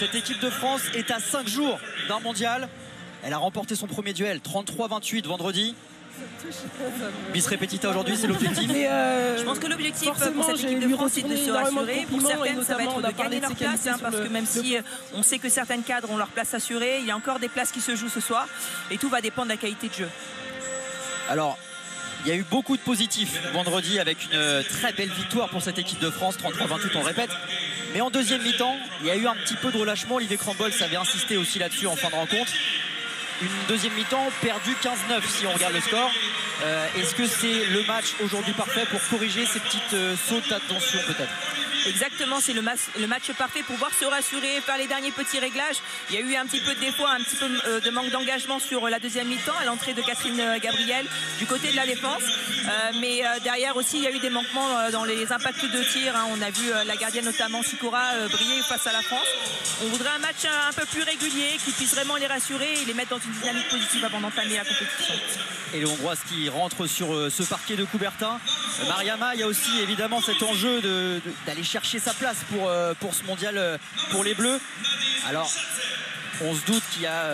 Cette équipe de France est à 5 jours d'un mondial. Elle a remporté son premier duel, 33-28 vendredi. Bis repetita aujourd'hui, c'est l'objectif. Je pense que l'objectif pour cette équipe de France, c'est de se rassurer. Pour certaines, ça va être de gagner leur place, parce que même si on sait que certaines cadres ont leur place assurée, il y a encore des places qui se jouent ce soir. Et tout va dépendre de la qualité de jeu. Alors, il y a eu beaucoup de positifs vendredi avec une très belle victoire pour cette équipe de France, 33-28 on répète. Mais en deuxième mi-temps, il y a eu un petit peu de relâchement. Olivier Crambols avait insisté aussi là-dessus en fin de rencontre. Une deuxième mi-temps perdue 15-9 si on regarde le score. Est-ce que c'est le match aujourd'hui parfait pour corriger ces petites sautes d'attention peut-être? Exactement, c'est le match parfait pour pouvoir se rassurer, faire les derniers petits réglages. Il y a eu un petit peu de défaut, un petit peu de manque d'engagement sur la deuxième mi-temps à l'entrée de Catherine Gabriel du côté de la défense. Mais derrière aussi, il y a eu des manquements dans les impacts de tir. On a vu la gardienne notamment Sikora briller face à la France. On voudrait un match un peu plus régulier qui puisse vraiment les rassurer et les mettre dans une dynamique positive avant d'entamer la compétition. Et les Hongroises qui rentrent sur ce parquet de Coubertin. Mariama, il y a aussi évidemment cet enjeu d'aller chercher sa place pour ce mondial pour les Bleus. Alors, on se doute qu'il y a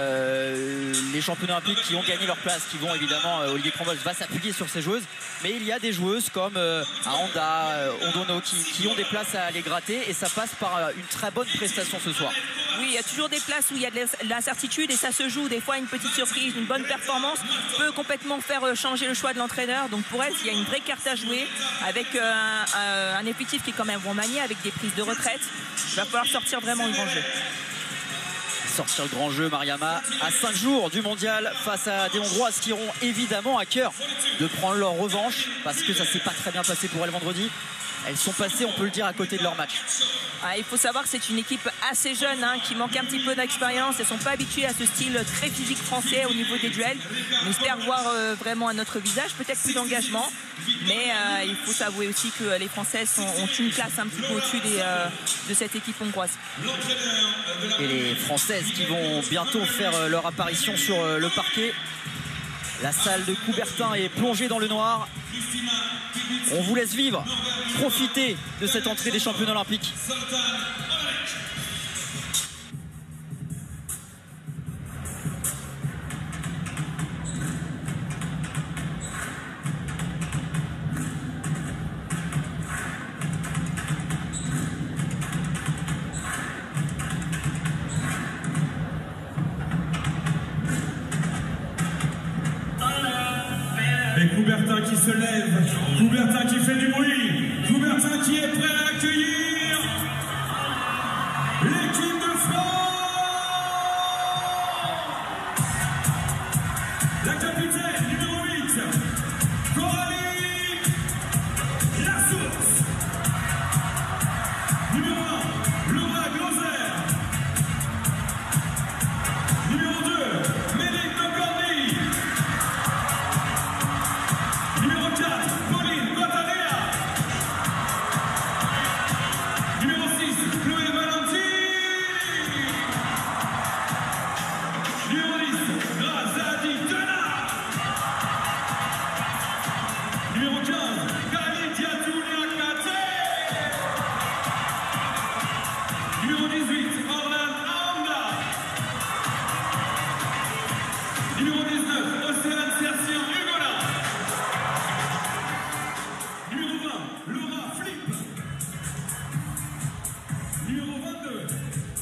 les champions olympiques qui ont gagné leur place, qui vont évidemment, Olivier Crambols va s'appuyer sur ces joueuses, mais il y a des joueuses comme Aranda, Ondono qui ont des places à aller gratter et ça passe par une très bonne prestation ce soir. Oui, il y a toujours des places où il y a de l'incertitude et ça se joue. Des fois, une petite surprise, une bonne performance peut complètement faire changer le choix de l'entraîneur. Donc pour elle, il y a une vraie carte à jouer avec un effectif qui est quand même remanié avec des prises de retraite. Il va falloir sortir vraiment le grand jeu. Sortir le grand jeu, Mariama, à 5 jours du mondial face à des Hongroises qui auront évidemment à cœur de prendre leur revanche parce que ça s'est pas très bien passé pour elles vendredi. Elles sont passées, on peut le dire, à côté de leur match. Il faut savoir que c'est une équipe assez jeune qui manque un petit peu d'expérience. Elles ne sont pas habituées à ce style très physique français au niveau des duels. On espère voir vraiment à notre visage, peut-être plus d'engagement. Mais il faut s'avouer aussi que les Françaises ont une classe un petit peu au-dessus de cette équipe hongroise. Et les Françaises qui vont bientôt faire leur apparition sur le parquet. La salle de Coubertin est plongée dans le noir. On vous laisse vivre, profiter de cette entrée des champions olympiques. Et Coubertin qui se lève, Coubertin qui fait du bruit, Coubertin qui est prêt à accueillir l'équipe de France. La capitaine numéro 8, Coralie Lassource. Numéro 1, Laura Gloser. Numéro 2, Médéric Nocorny. Numéro 4, Pauline Guattarea. Numéro 6, Chloé Valenti. Numéro 10, Razadi Denard. Numéro 15, Khalid Diatouniakate. Numéro 18, Orlan Aouda. Numéro 19, Océane Sercian Hugola. Numéro 20, Laura Flip. Numéro 22,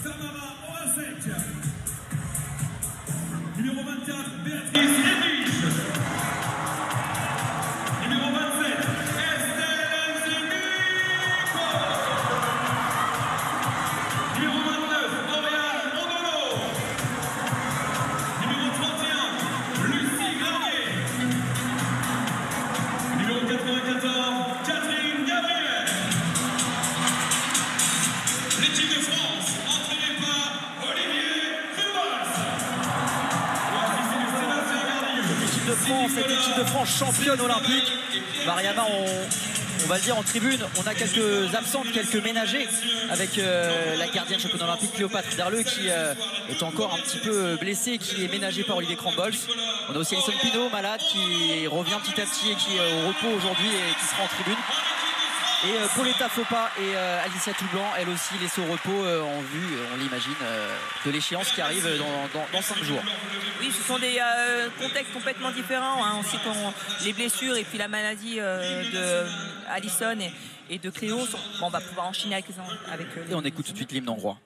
Tamara Orasek. Numéro 24, Béatrice Edwige. Numéro 27, Estelle Nzemiko. Numéro 29, Oriane Ondolo. Numéro 31, Lucie Garnier. Numéro 94, Catherine Gabriel. L'équipe de France, entraînée par Olivier Crambols. L'équipe de France, cette équipe de France championne olympique. Mariama, on va le dire en tribune, on a quelques absentes, quelques ménagers avec la gardienne championne olympique Cléopâtre Darleux qui est encore un petit peu blessée, qui est ménagée par Olivier Crambols. On a aussi Alison Pinault, malade, qui revient petit à petit et qui est au repos aujourd'hui et qui sera en tribune. Et Pauletta Fopa et Alicia Toublanc, elles aussi laissées au repos en vue, on l'imagine, de l'échéance qui arrive dans 5 jours. Oui, ce sont des contextes complètement différents. Hein. On sait que les blessures et puis la maladie de Alison et de Cléo, on va pouvoir enchaîner avec eux. Et on écoute tout de suite l'hymne hongrois.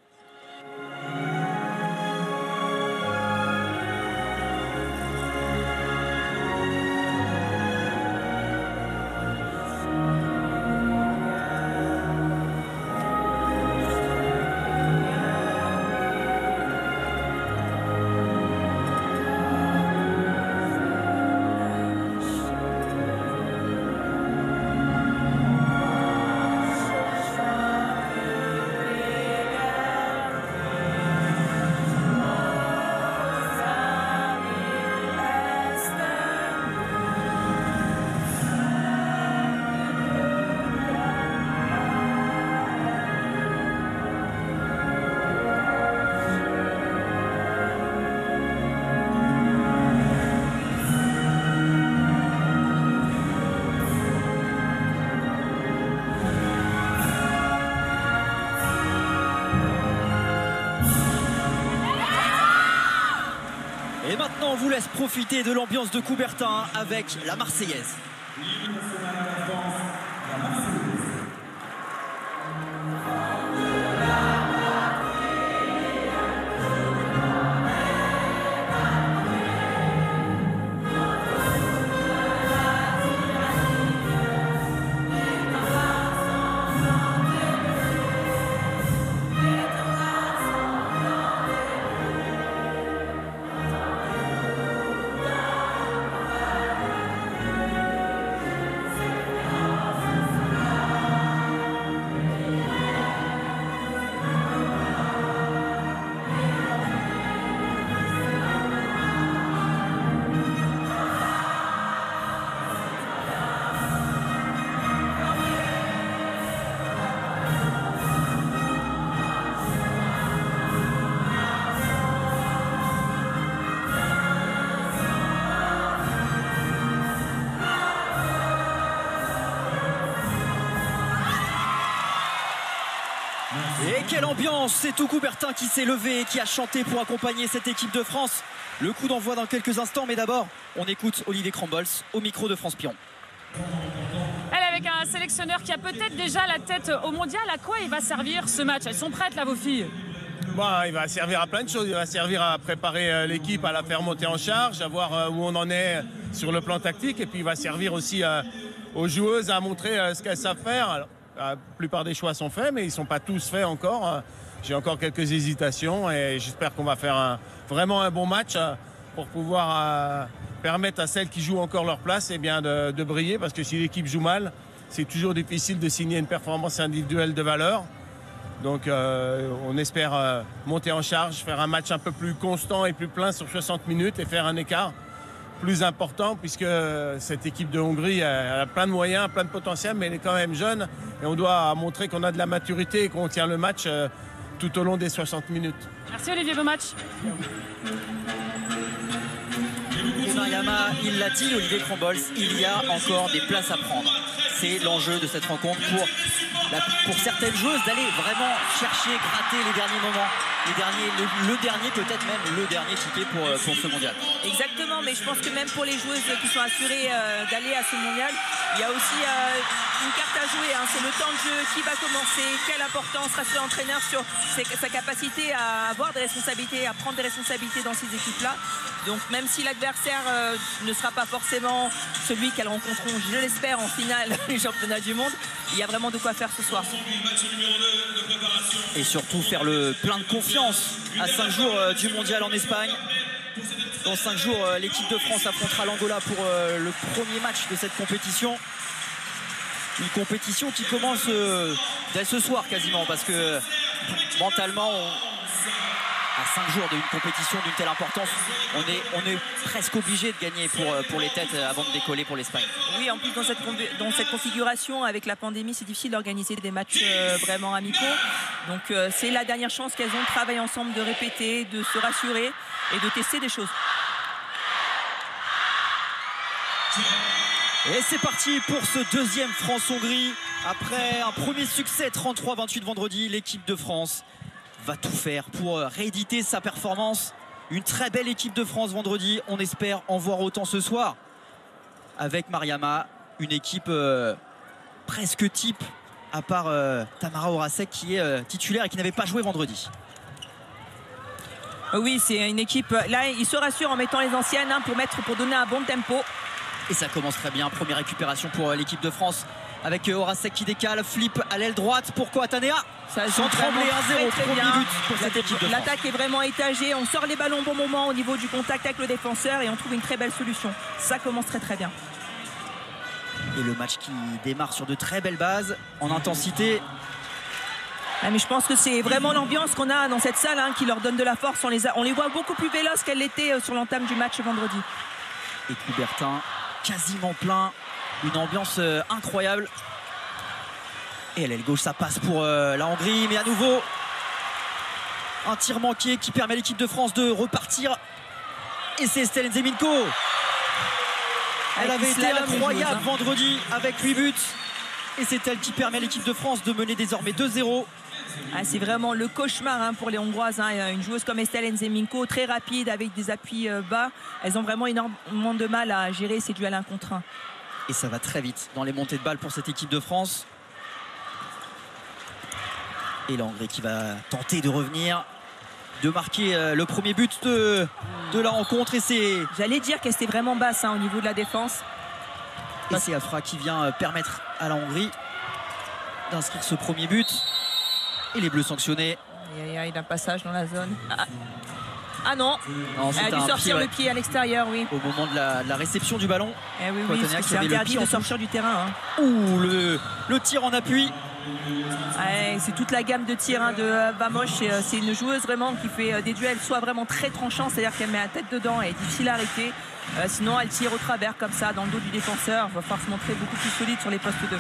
Et maintenant, on vous laisse profiter de l'ambiance de Coubertin avec la Marseillaise. Et quelle ambiance! C'est tout Coubertin qui s'est levé et qui a chanté pour accompagner cette équipe de France. Le coup d'envoi dans quelques instants, mais d'abord, on écoute Olivier Crombols au micro de France Piron. Elle avec un sélectionneur qui a peut-être déjà la tête au mondial. À quoi il va servir ce match? Elles sont prêtes là, vos filles? Bon, il va servir à plein de choses. Il va servir à préparer l'équipe, à la faire monter en charge, à voir où on en est sur le plan tactique. Et puis il va servir aussi aux joueuses à montrer ce qu'elles savent faire. Alors, la plupart des choix sont faits, mais ils ne sont pas tous faits encore. J'ai encore quelques hésitations et j'espère qu'on va faire vraiment un bon match pour pouvoir permettre à celles qui jouent encore leur place de briller. Parce que si l'équipe joue mal, c'est toujours difficile de signer une performance individuelle de valeur. Donc on espère monter en charge, faire un match un peu plus constant et plus plein sur 60 minutes et faire un écart plus important, puisque cette équipe de Hongrie elle a plein de moyens, plein de potentiel, mais elle est quand même jeune et on doit montrer qu'on a de la maturité et qu'on tient le match tout au long des 60 minutes. Merci Olivier, bon match. Et Mariama, il l'a dit, Olivier Crombols, il y a encore des places à prendre. C'est l'enjeu de cette rencontre pour certaines joueuses d'aller vraiment chercher, gratter les derniers moments, le dernier peut-être même le dernier ticket pour ce mondial. Exactement, mais je pense que même pour les joueuses qui sont assurées d'aller à ce mondial, il y a aussi une carte à jouer, hein. C'est le temps de jeu, qui va commencer, quelle importance rassurer l'entraîneur sur sa capacité à avoir des responsabilités, à prendre des responsabilités dans ces équipes-là. Donc même si l'adversaire ne sera pas forcément celui qu'elles rencontreront, je l'espère, en finale du championnat du monde, il y a vraiment de quoi faire ce soir. Et surtout faire le plein de confiance à 5 jours du mondial en Espagne. Dans 5 jours, l'équipe de France affrontera l'Angola pour le premier match de cette compétition. Une compétition qui commence dès ce soir quasiment, parce que mentalement, à 5 jours d'une compétition d'une telle importance, on est presque obligé de gagner pour les têtes avant de décoller pour l'Espagne. Oui, en plus dans cette configuration avec la pandémie, c'est difficile d'organiser des matchs vraiment amicaux. Donc c'est la dernière chance qu'elles ont de travailler ensemble, de répéter, de se rassurer et de tester des choses. Et c'est parti pour ce deuxième France-Hongrie Après un premier succès 33-28 vendredi, l'équipe de France va tout faire pour rééditer sa performance. Une très belle équipe de France vendredi. On espère en voir autant ce soir avec Mariama. Une équipe presque type, à part Tamara Horacek qui est titulaire et qui n'avait pas joué vendredi. Oui, c'est une équipe. Là, il se rassure en mettant les anciennes pour donner un bon tempo. Et ça commence très bien. Première récupération pour l'équipe de France avec Horacek qui décale, flip à l'aile droite pour Koatanea. Sans trembler, 1-0, premier but pour cette équipe de France. L'attaque est vraiment étagée, on sort les ballons au bon moment au niveau du contact avec le défenseur et on trouve une très belle solution. Ça commence très très bien. Et le match qui démarre sur de très belles bases, en intensité. Mais je pense que c'est vraiment l'ambiance qu'on a dans cette salle qui leur donne de la force. On les voit beaucoup plus véloces qu'elles l'étaient sur l'entame du match vendredi. Et Coubertin quasiment plein, une ambiance incroyable. Et à l'aile gauche, ça passe pour la Hongrie, mais à nouveau un tir manqué qui permet à l'équipe de France de repartir. Et c'est Estelle Nzeminko. Elle avait été incroyable vendredi avec 8 buts. Et c'est elle qui permet à l'équipe de France de mener désormais 2-0. C'est vraiment le cauchemar pour les Hongroises. Une joueuse comme Estelle Nzeminko, très rapide avec des appuis bas. Elles ont vraiment énormément de mal à gérer ces duels 1 contre 1. Et ça va très vite dans les montées de balles pour cette équipe de France. Et la Hongrie qui va tenter de revenir, de marquer le premier but de la rencontre. Et c'est... J'allais dire qu'elle était vraiment basse au niveau de la défense. Et c'est Afra qui vient permettre à la Hongrie d'inscrire ce premier but. Et les Bleus sanctionnés. Il y a un passage dans la zone. Ah non, elle a dû sortir le pied à l'extérieur, oui. Au moment de la réception du ballon. Oui, c'est interdit de sortir du terrain. Ouh, le tir en appui. C'est toute la gamme de tirs de Vamos. C'est une joueuse vraiment qui fait des duels soit vraiment très tranchants, c'est-à-dire qu'elle met la tête dedans, elle est difficile à arrêter. Sinon, elle tire au travers comme ça dans le dos du défenseur. Il va falloir se montrer beaucoup plus solide sur les postes 2.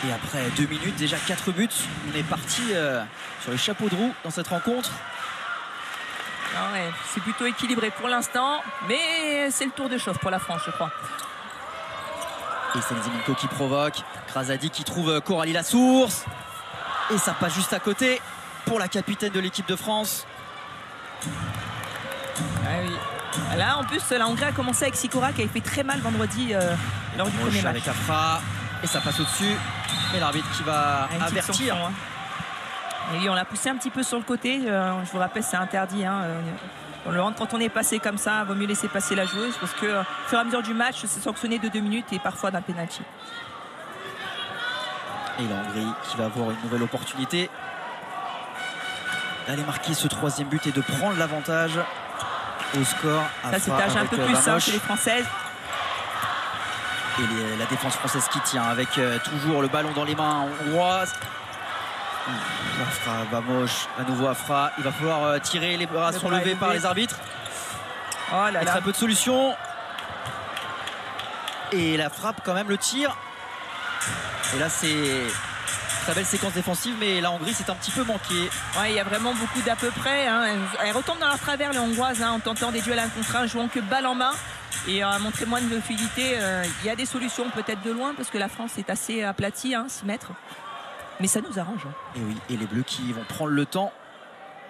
Et après 2 minutes, déjà 4 buts, on est parti sur les chapeaux de roue dans cette rencontre. C'est plutôt équilibré pour l'instant, mais c'est le tour de chauffe pour la France, je crois. Et c'est Nzeminko qui provoque, Grazadi qui trouve Coralie Lassource. Et ça passe juste à côté pour la capitaine de l'équipe de France. Là, en plus, la Hongrie a commencé avec Sikora qui avait fait très mal vendredi lors du premier match. Avec Afra. Et ça passe au-dessus. Et l'arbitre qui va avertir. Et oui, on l'a poussé un petit peu sur le côté. Je vous rappelle, c'est interdit. On le rentre quand on est passé comme ça. Il vaut mieux laisser passer la joueuse parce que au fur et à mesure du match, c'est sanctionné de 2 minutes et parfois d'un penalty. Et la Hongrie qui va avoir une nouvelle opportunité d'aller marquer ce 3e but et de prendre l'avantage au score. Ça s'étage un peu plus chez les Françaises. Et la défense française qui tient avec toujours le ballon dans les mains hongroises. Afra, Vamos, à nouveau Afra. Il va falloir tirer, les bras sont levés par les arbitres. Très peu de solutions. Et la frappe quand même, le tir. Et là c'est très belle séquence défensive, mais la Hongrie c'est un petit peu manqué. Il y a vraiment beaucoup d'à peu près. Elles retombent dans leur travers les Hongroises en tentant des duels 1 contre 1, jouant que balle en main. Et montrer moins de fluidité. Il y a des solutions peut-être de loin parce que la France est assez aplatie, 6 mètres. Mais ça nous arrange. Et oui, et les Bleus qui vont prendre le temps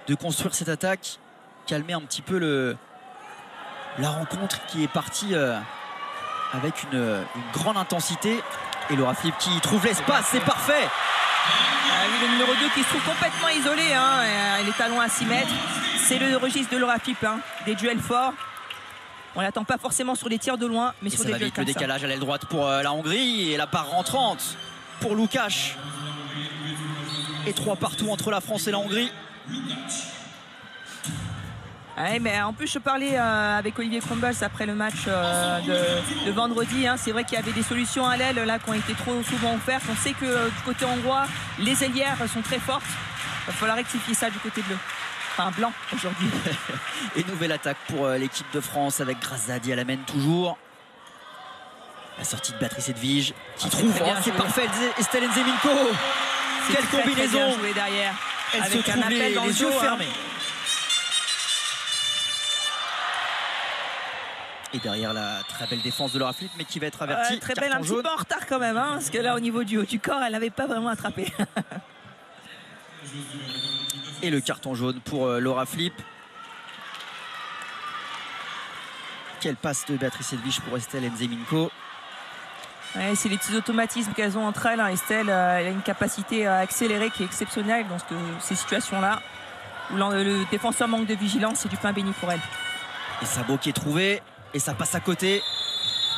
de construire cette attaque, calmer un petit peu la rencontre qui est partie avec une grande intensité. Et Laura Philippe qui trouve l'espace, c'est parfait. Le numéro 2 qui se trouve complètement isolé, les talons à 6 mètres. C'est le registre de Laura Philippe, des duels forts. On l'attend pas forcément sur les tirs de loin, mais sur des duels comme ça. Le décalage à l'aile droite pour la Hongrie et la barre rentrante pour Lukács. Et 3 partout entre la France et la Hongrie. Mais en plus, je parlais avec Olivier Crumbles après le match de vendredi. C'est vrai qu'il y avait des solutions à l'aile là qui ont été trop souvent offertes. On sait que du côté hongrois, les ailières sont très fortes. Il va falloir rectifier ça du côté bleu. Enfin, blanc aujourd'hui. Et nouvelle attaque pour l'équipe de France avec Grazadi à la main toujours. La sortie de Béatrice Edvige qui trouve. C'est parfait, Estelle Nzeminko. Quelle combinaison derrière. Elle se trouve les yeux fermés. Et derrière la très belle défense de Laura Flip, mais qui va être avertie. Très belle, un petit peu en retard quand même, hein, parce que là au niveau du haut du corps, elle n'avait pas vraiment attrapé. Et le carton jaune pour Laura Flip. Quelle passe de Béatrice Edwige pour Estelle Nzeminko. Ouais, c'est les petits automatismes qu'elles ont entre elles, hein. Estelle elle a une capacité à accélérer qui est exceptionnelle dans ces situations-là où le défenseur manque de vigilance. C'est du pain béni pour elle. Et Sabot qui est trouvé, et ça passe à côté.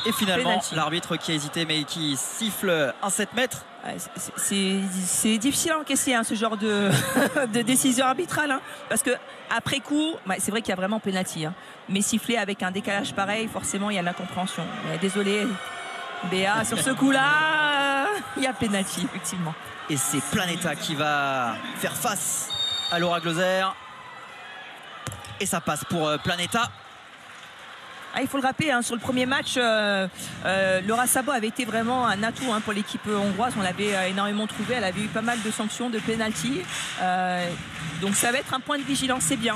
Et finalement, Penalty. l'arbitre qui a hésité, mais qui siffle un 7 mètres. Ouais, c'est difficile à encaisser, hein, ce genre de, de décision arbitrale, hein, parce que après coup, c'est vrai qu'il y a vraiment pénalty, hein, mais siffler avec un décalage pareil, forcément il y a de l'incompréhension. Désolé Béa, sur ce coup-là, il y a pénalty effectivement. Et c'est Planeta qui va faire face à Laura Gloser. Et ça passe pour Planeta. Il faut le rappeler, hein, sur le premier match, Laura Sabot avait été vraiment un atout, hein, pour l'équipe hongroise. On l'avait énormément trouvé. Elle avait eu pas mal de sanctions, de pénalty. Donc ça va être un point de vigilance, c'est bien.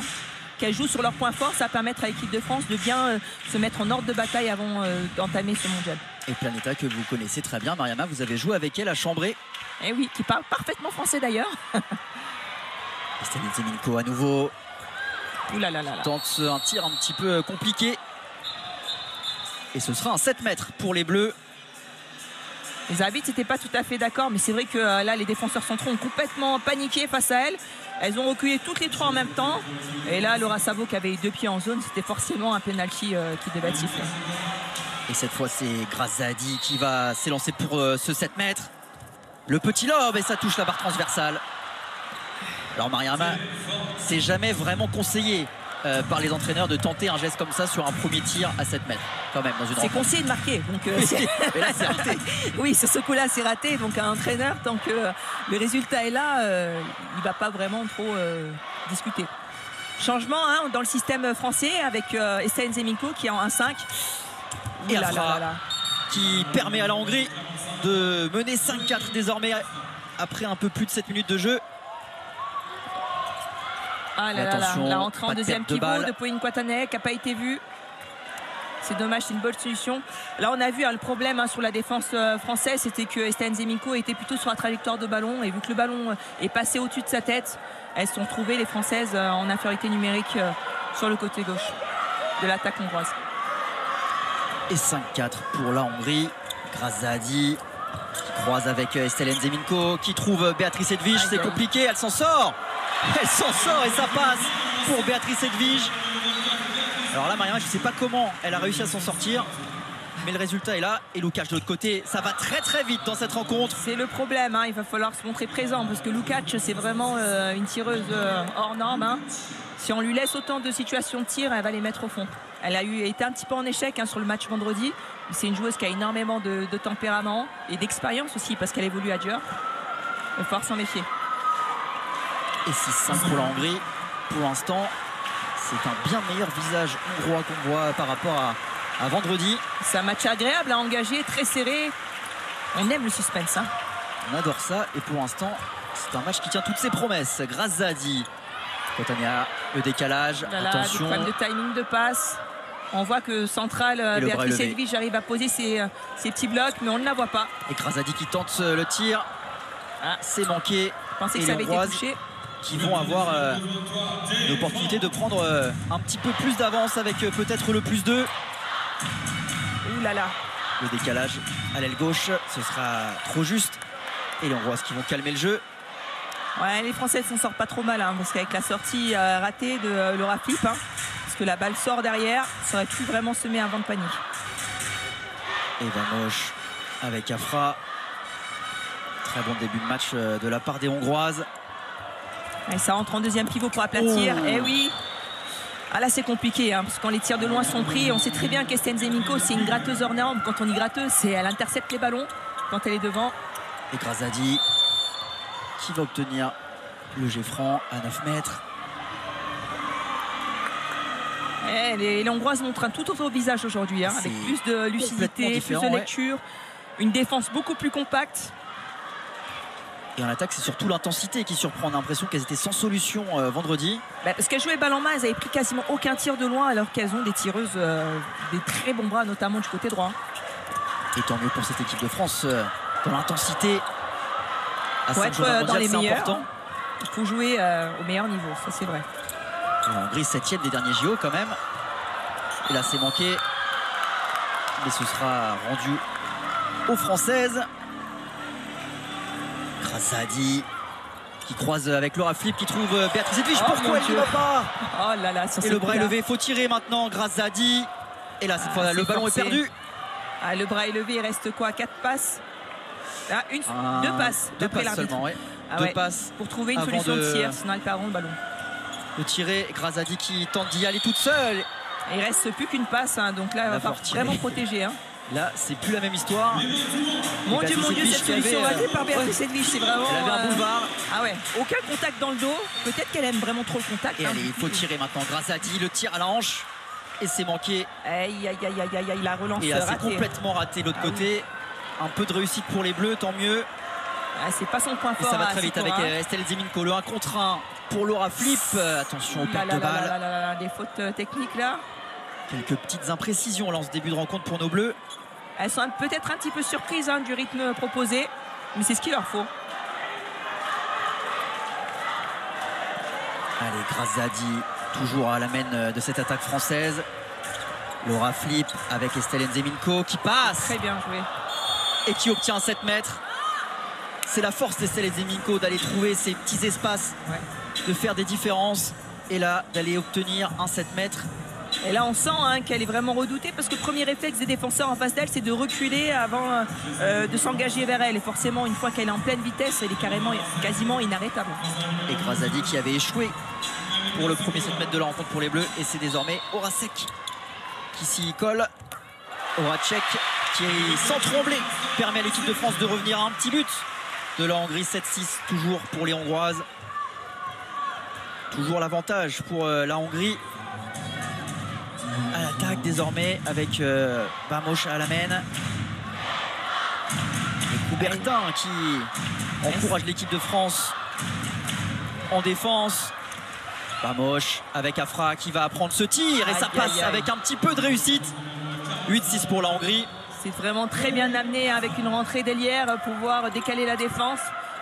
Qu'elle joue sur leur point fort, ça va permettre à l'équipe de France de bien se mettre en ordre de bataille avant d'entamer ce mondial. Et Planeta que vous connaissez très bien, Mariama, vous avez joué avec elle à Chambray. Et oui, qui parle parfaitement français d'ailleurs. Estelle Nzeminko à nouveau. Ouh là là là là. Tente un tir un petit peu compliqué. Et ce sera un 7 mètres pour les Bleus. Les arbitres n'étaient pas tout à fait d'accord, mais c'est vrai que là, les défenseurs centraux ont complètement paniqué face à elles. Elles ont reculé toutes les trois en même temps. Et là, Laura Sabot qui avait 2 pieds en zone, c'était forcément un penalty qui devait être sifflé. Et cette fois, c'est Grazadi qui va s'élancer pour ce 7 mètres. Le petit lob, et ça touche la barre transversale. Alors Mariama, c'est jamais vraiment conseillé par les entraîneurs de tenter un geste comme ça sur un premier tir à 7 mètres quand même dans une C'est rencontre. conseillé de marquer, donc Mais là c'est raté. oui, sur ce coup-là c'est raté, donc un entraîneur, tant que le résultat est là, il ne va pas vraiment trop discuter. Changement, hein, dans le système français avec Estelle Nzeminko qui est en 1-5. Et Afra qui permet à la Hongrie de mener 5-4 désormais après un peu plus de 7 minutes de jeu. Ah là là, Attention, la rentrée en pas de deuxième perte de pivot balle. de Pauline Quatanet qui n'a pas été vue. C'est dommage, c'est une bonne solution. Là, on a vu, hein, le problème, hein, sur la défense française, c'était que Estelle Nzeminko était plutôt sur la trajectoire de ballon. Et vu que le ballon est passé au-dessus de sa tête, elles se sont trouvées, les Françaises, en infériorité numérique sur le côté gauche de l'attaque hongroise. Et 5-4 pour la Hongrie. Grazadi qui croise avec Estelle Nzeminko qui trouve Béatrice Edwige. C'est compliqué, elle s'en sort. Elle s'en sort et ça passe pour Béatrice Edwige. Alors là, Mariama, je ne sais pas comment elle a réussi à s'en sortir, mais le résultat est là. Et Lukac de l'autre côté, ça va très très vite dans cette rencontre. C'est le problème, hein, il va falloir se montrer présent parce que Lukac, c'est vraiment une tireuse hors norme, hein. Si on lui laisse autant de situations de tir, elle va les mettre au fond. Elle a été un petit peu en échec, hein, sur le match vendredi. C'est une joueuse qui a énormément de tempérament et d'expérience aussi parce qu'elle évolue à Dior. Il va falloir s'en méfier. Et 6-5 pour la Hongrie. Pour l'instant, c'est un bien meilleur visage hongrois qu'on voit par rapport à vendredi. C'est un match agréable à engager, très serré. On aime le suspense, hein. On adore ça. Et pour l'instant, c'est un match qui tient toutes ses promesses. Grazadi. Quatanet, le décalage. Là, attention. des problèmes de timing de passe. On voit que centrale, Béatrice Edwige arrive à poser ses petits blocs, mais on ne la voit pas. Et Grazadi qui tente le tir. Ah, c'est manqué. Je pensais que ça avait été touché. Qui vont avoir l'opportunité de prendre un petit peu plus d'avance avec peut-être le +2. Ouh là là. Le décalage à l'aile gauche, ce sera trop juste. Et les Hongroises qui vont calmer le jeu. Ouais, les Françaises s'en sortent pas trop mal, hein, parce qu'avec la sortie ratée de Laura Flip, hein, parce que la balle sort derrière, ça aurait pu vraiment semer un vent de panique. Et Vamoche avec Afra. Très bon début de match de la part des Hongroises. Et ça rentre en deuxième pivot pour aplatir. Oh. Eh oui. Ah là c'est compliqué, hein, parce que quand les tirs de loin sont pris, on sait très bien qu'Estelle Nzeminko c'est une gratteuse hors norme. Quand on dit gratteuse, c'est elle intercepte les ballons quand elle est devant. Et Grazadi qui va obtenir le jet franc à 9 mètres. Et les Hongroises montrent un tout autre visage aujourd'hui, hein, avec plus de lucidité, plus de lecture, une défense beaucoup plus compacte. Et en attaque, c'est surtout l'intensité qui surprend. On a l'impression qu'elles étaient sans solution vendredi. Parce qu'elles jouaient balle en main, elles avaient pris quasiment aucun tir de loin, alors qu'elles ont des tireuses, des très bons bras, notamment du côté droit. Et tant mieux pour cette équipe de France dans l'intensité. Pour être dans les meilleurs, important. Il faut jouer au meilleur niveau, ça c'est vrai. La Hongrie 7e des derniers JO quand même. Et là c'est manqué. Mais ce sera rendu aux Françaises. Grazadi qui croise avec Laura Flip qui trouve Béatrice Edwige. Pourquoi elle ne va pas? Oh là là, et le bras est levé, il faut tirer maintenant. Grazadi. Et là cette fois le ballon est perdu. Ah, le bras est levé, il reste quoi? 4 passes? Ah, deux passes. Deux passes seulement, ouais. Deux passes. Pour trouver une solution de tir, sinon elles perdront le ballon. De tirer, Grazadi qui tente d'y aller toute seule. Et il reste plus qu'une passe, hein, donc là, il va falloir vraiment protéger. Hein. Là, c'est plus la même histoire. Mon Dieu, cette solution ratée par Béatrice Edwige, c'est vraiment. Elle avait un boulevard. Ah ouais, aucun contact dans le dos. Peut-être qu'elle aime vraiment trop le contact. Et allez, il faut tirer maintenant. Grazadi, le tir à la hanche. Et c'est manqué. Aïe, aïe, aïe, aïe, aïe, la relance ratée. Et c'est complètement raté de l'autre côté. Un peu de réussite pour les Bleus, tant mieux. Ah, c'est pas son point fort. Et ça va très vite avec Estelle Zeminko. Le 1 contre 1 pour Laura Flip. Attention aux pertes de balles. Des fautes techniques là. Quelques petites imprécisions là en ce début de rencontre pour nos Bleus. Elles sont peut-être un petit peu surprises du rythme proposé, mais c'est ce qu'il leur faut. Allez, Grazadi toujours à la main de cette attaque française. Laura Flip avec Estelle Zeminko qui passe. Très bien joué. Et qui obtient un 7 mètres. C'est la force d'Estelle Zeminko d'aller trouver ces petits espaces, de faire des différences et là d'aller obtenir un 7 mètres. Et là on sent qu'elle est vraiment redoutée parce que le premier réflexe des défenseurs en face d'elle c'est de reculer avant de s'engager vers elle. Et forcément une fois qu'elle est en pleine vitesse, elle est quasiment inarrêtable. Et Grazadi qui avait échoué pour le premier 7 mètres de la rencontre pour les Bleus. Et c'est désormais Horacek qui s'y colle. Horacek qui sans trembler permet à l'équipe de France de revenir à un petit but de la Hongrie. 7-6 toujours pour les Hongroises. Toujours l'avantage pour la Hongrie. À l'attaque désormais avec Bamosh à la main. Et Coubertin qui encourage l'équipe de France en défense. Bamosh avec Afra qui va prendre ce tir et ça passe avec un petit peu de réussite. 8-6 pour la Hongrie. C'est vraiment très bien amené avec une rentrée d'ailière pour pouvoir décaler la défense.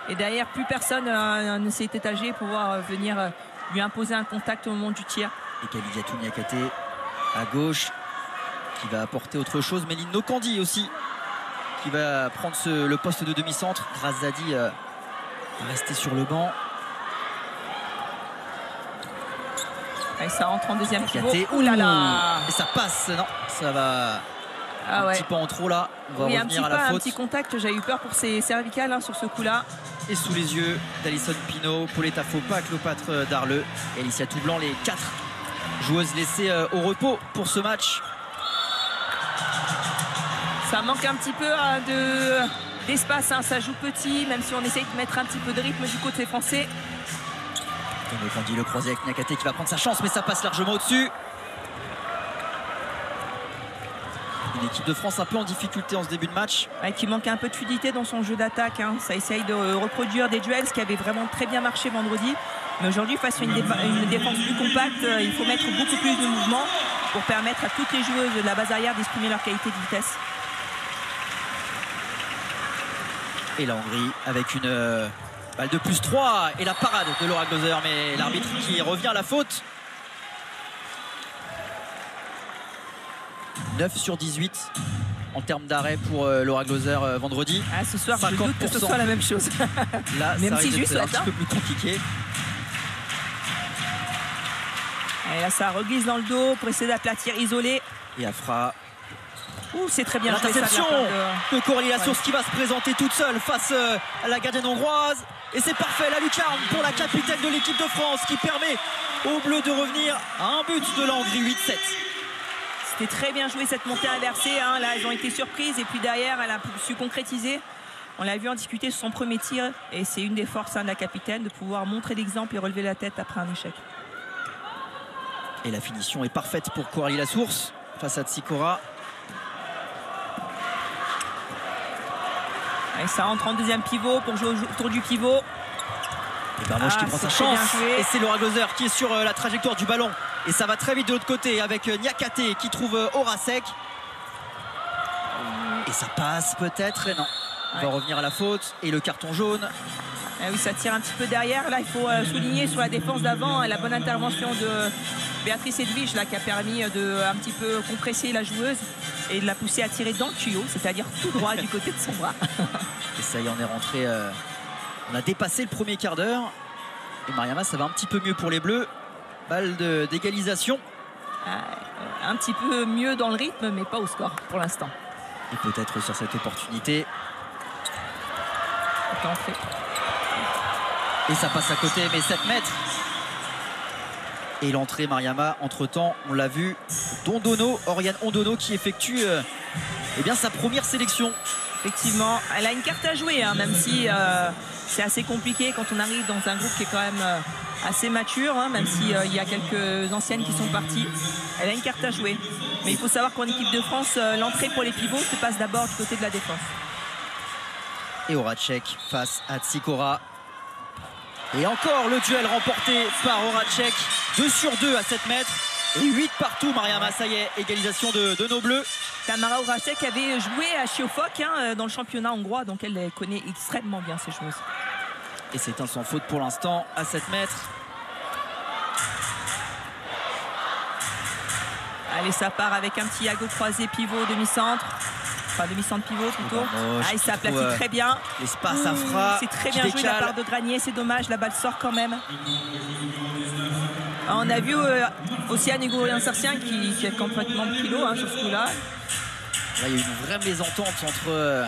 Et derrière, plus personne ne s'est étagé pour pouvoir venir lui imposer un contact au moment du tir. Et Kalidiatou Niakate à gauche qui va apporter autre chose. Méline Nokandi aussi qui va prendre le poste de demi-centre. Grazadi va rester sur le banc. Et ça rentre en deuxième pivot. Ouh là là. Et ça passe, non, ça va un petit peu en trop là. On va revenir à la faute. Un petit contact, j'ai eu peur pour ses cervicales sur ce coup-là. Et sous les yeux d'Alison Pinault, Pauletta Fopa, Cléopâtre Darleux et Alicia Toublanc, les 4 joueuses laissées au repos pour ce match. Ça manque un petit peu d'espace, ça joue petit, même si on essaye de mettre un petit peu de rythme du côté français. Nokandi le croisé avec Niakate qui va prendre sa chance, mais ça passe largement au-dessus. Une équipe de France un peu en difficulté en ce début de match. Qui manque un peu de fluidité dans son jeu d'attaque. Ça essaye de reproduire des duels, ce qui avait vraiment très bien marché vendredi. Mais aujourd'hui, face à une défense plus compacte, il faut mettre beaucoup plus de mouvement pour permettre à toutes les joueuses de la base arrière d'exprimer leur qualité de vitesse. Et la Hongrie avec une balle de +3 et la parade de Laura Gloser, mais l'arbitre qui revient à la faute. 9 sur 18 en termes d'arrêt pour Laura Gloser vendredi. Ce soir, 50%. Je doute que ce soit la même chose. Là, même si juste un petit peu plus compliqué. Et là, ça reglisse dans le dos pour essayer d'aplatir isolé. Et Afra. C'est très bien. L'interception de Coralie Lasource qui va se présenter toute seule face à la gardienne hongroise. Et c'est parfait, la lucarne pour la capitaine de l'équipe de France qui permet aux Bleus de revenir à un but de la Hongrie. 8-7. C'était très bien joué cette montée inversée. Là, elles ont été surprises et puis derrière, elle a su concrétiser. On l'a vu en discuter sur son premier tir et c'est une des forces de la capitaine de pouvoir montrer l'exemple et relever la tête après un échec. Et la finition est parfaite pour Coralie Lasource face à Tsikora. Et ça rentre en deuxième pivot pour jouer autour du pivot. Et Bernoche qui prend sa chance. Et c'est Laura Gloser qui est sur la trajectoire du ballon. Et ça va très vite de l'autre côté avec Niakate qui trouve Horacek. Et ça passe peut-être. Et non. On va revenir à la faute. Et le carton jaune. Oui, ça tire un petit peu derrière. Là, il faut souligner sur la défense d'avant la bonne intervention de Béatrice Edwige là, qui a permis de un petit peu compresser la joueuse et de la pousser à tirer dans le tuyau, c'est-à-dire tout droit du côté de son bras. Et ça y est, on est rentré. On a dépassé le premier quart d'heure. Et Mariama, ça va un petit peu mieux pour les Bleus. Balle d'égalisation. Un petit peu mieux dans le rythme, mais pas au score pour l'instant. Et peut-être sur cette opportunité. Et ça passe à côté, mais 7 mètres. Et l'entrée, Mariama, entre-temps, on l'a vu, Dondono, Oriane Ondono qui effectue eh bien, sa première sélection. Effectivement, elle a une carte à jouer, hein, même si c'est assez compliqué quand on arrive dans un groupe qui est quand même assez mature, hein, même s'il y a quelques anciennes qui sont parties. Elle a une carte à jouer. Mais il faut savoir qu'en équipe de France, l'entrée pour les pivots se passe d'abord du côté de la défense. Et Horacek face à Tsikora. Et encore le duel remporté par Horacek. 2 sur 2 à 7 mètres. Et 8 partout, Mariama. Ça y est, égalisation de nos Bleus. Tamara Horacek avait joué à Chiofok hein, dans le championnat hongrois, donc elle connaît extrêmement bien ces joueuses. Et c'est un sans faute pour l'instant à 7 mètres. Allez, ça part avec un petit Yago croisé pivot demi-centre. Enfin, demi-centre pivot plutôt. Ah, il s'aplatit très bien. L'espace à Fra. C'est très bien joué de la part de Granier. C'est dommage, la balle sort quand même. On a vu Océane Hugo-Insertien qui est complètement pris l'eau hein, sur ce coup-là. Là, il y a eu une vraie mésentente entre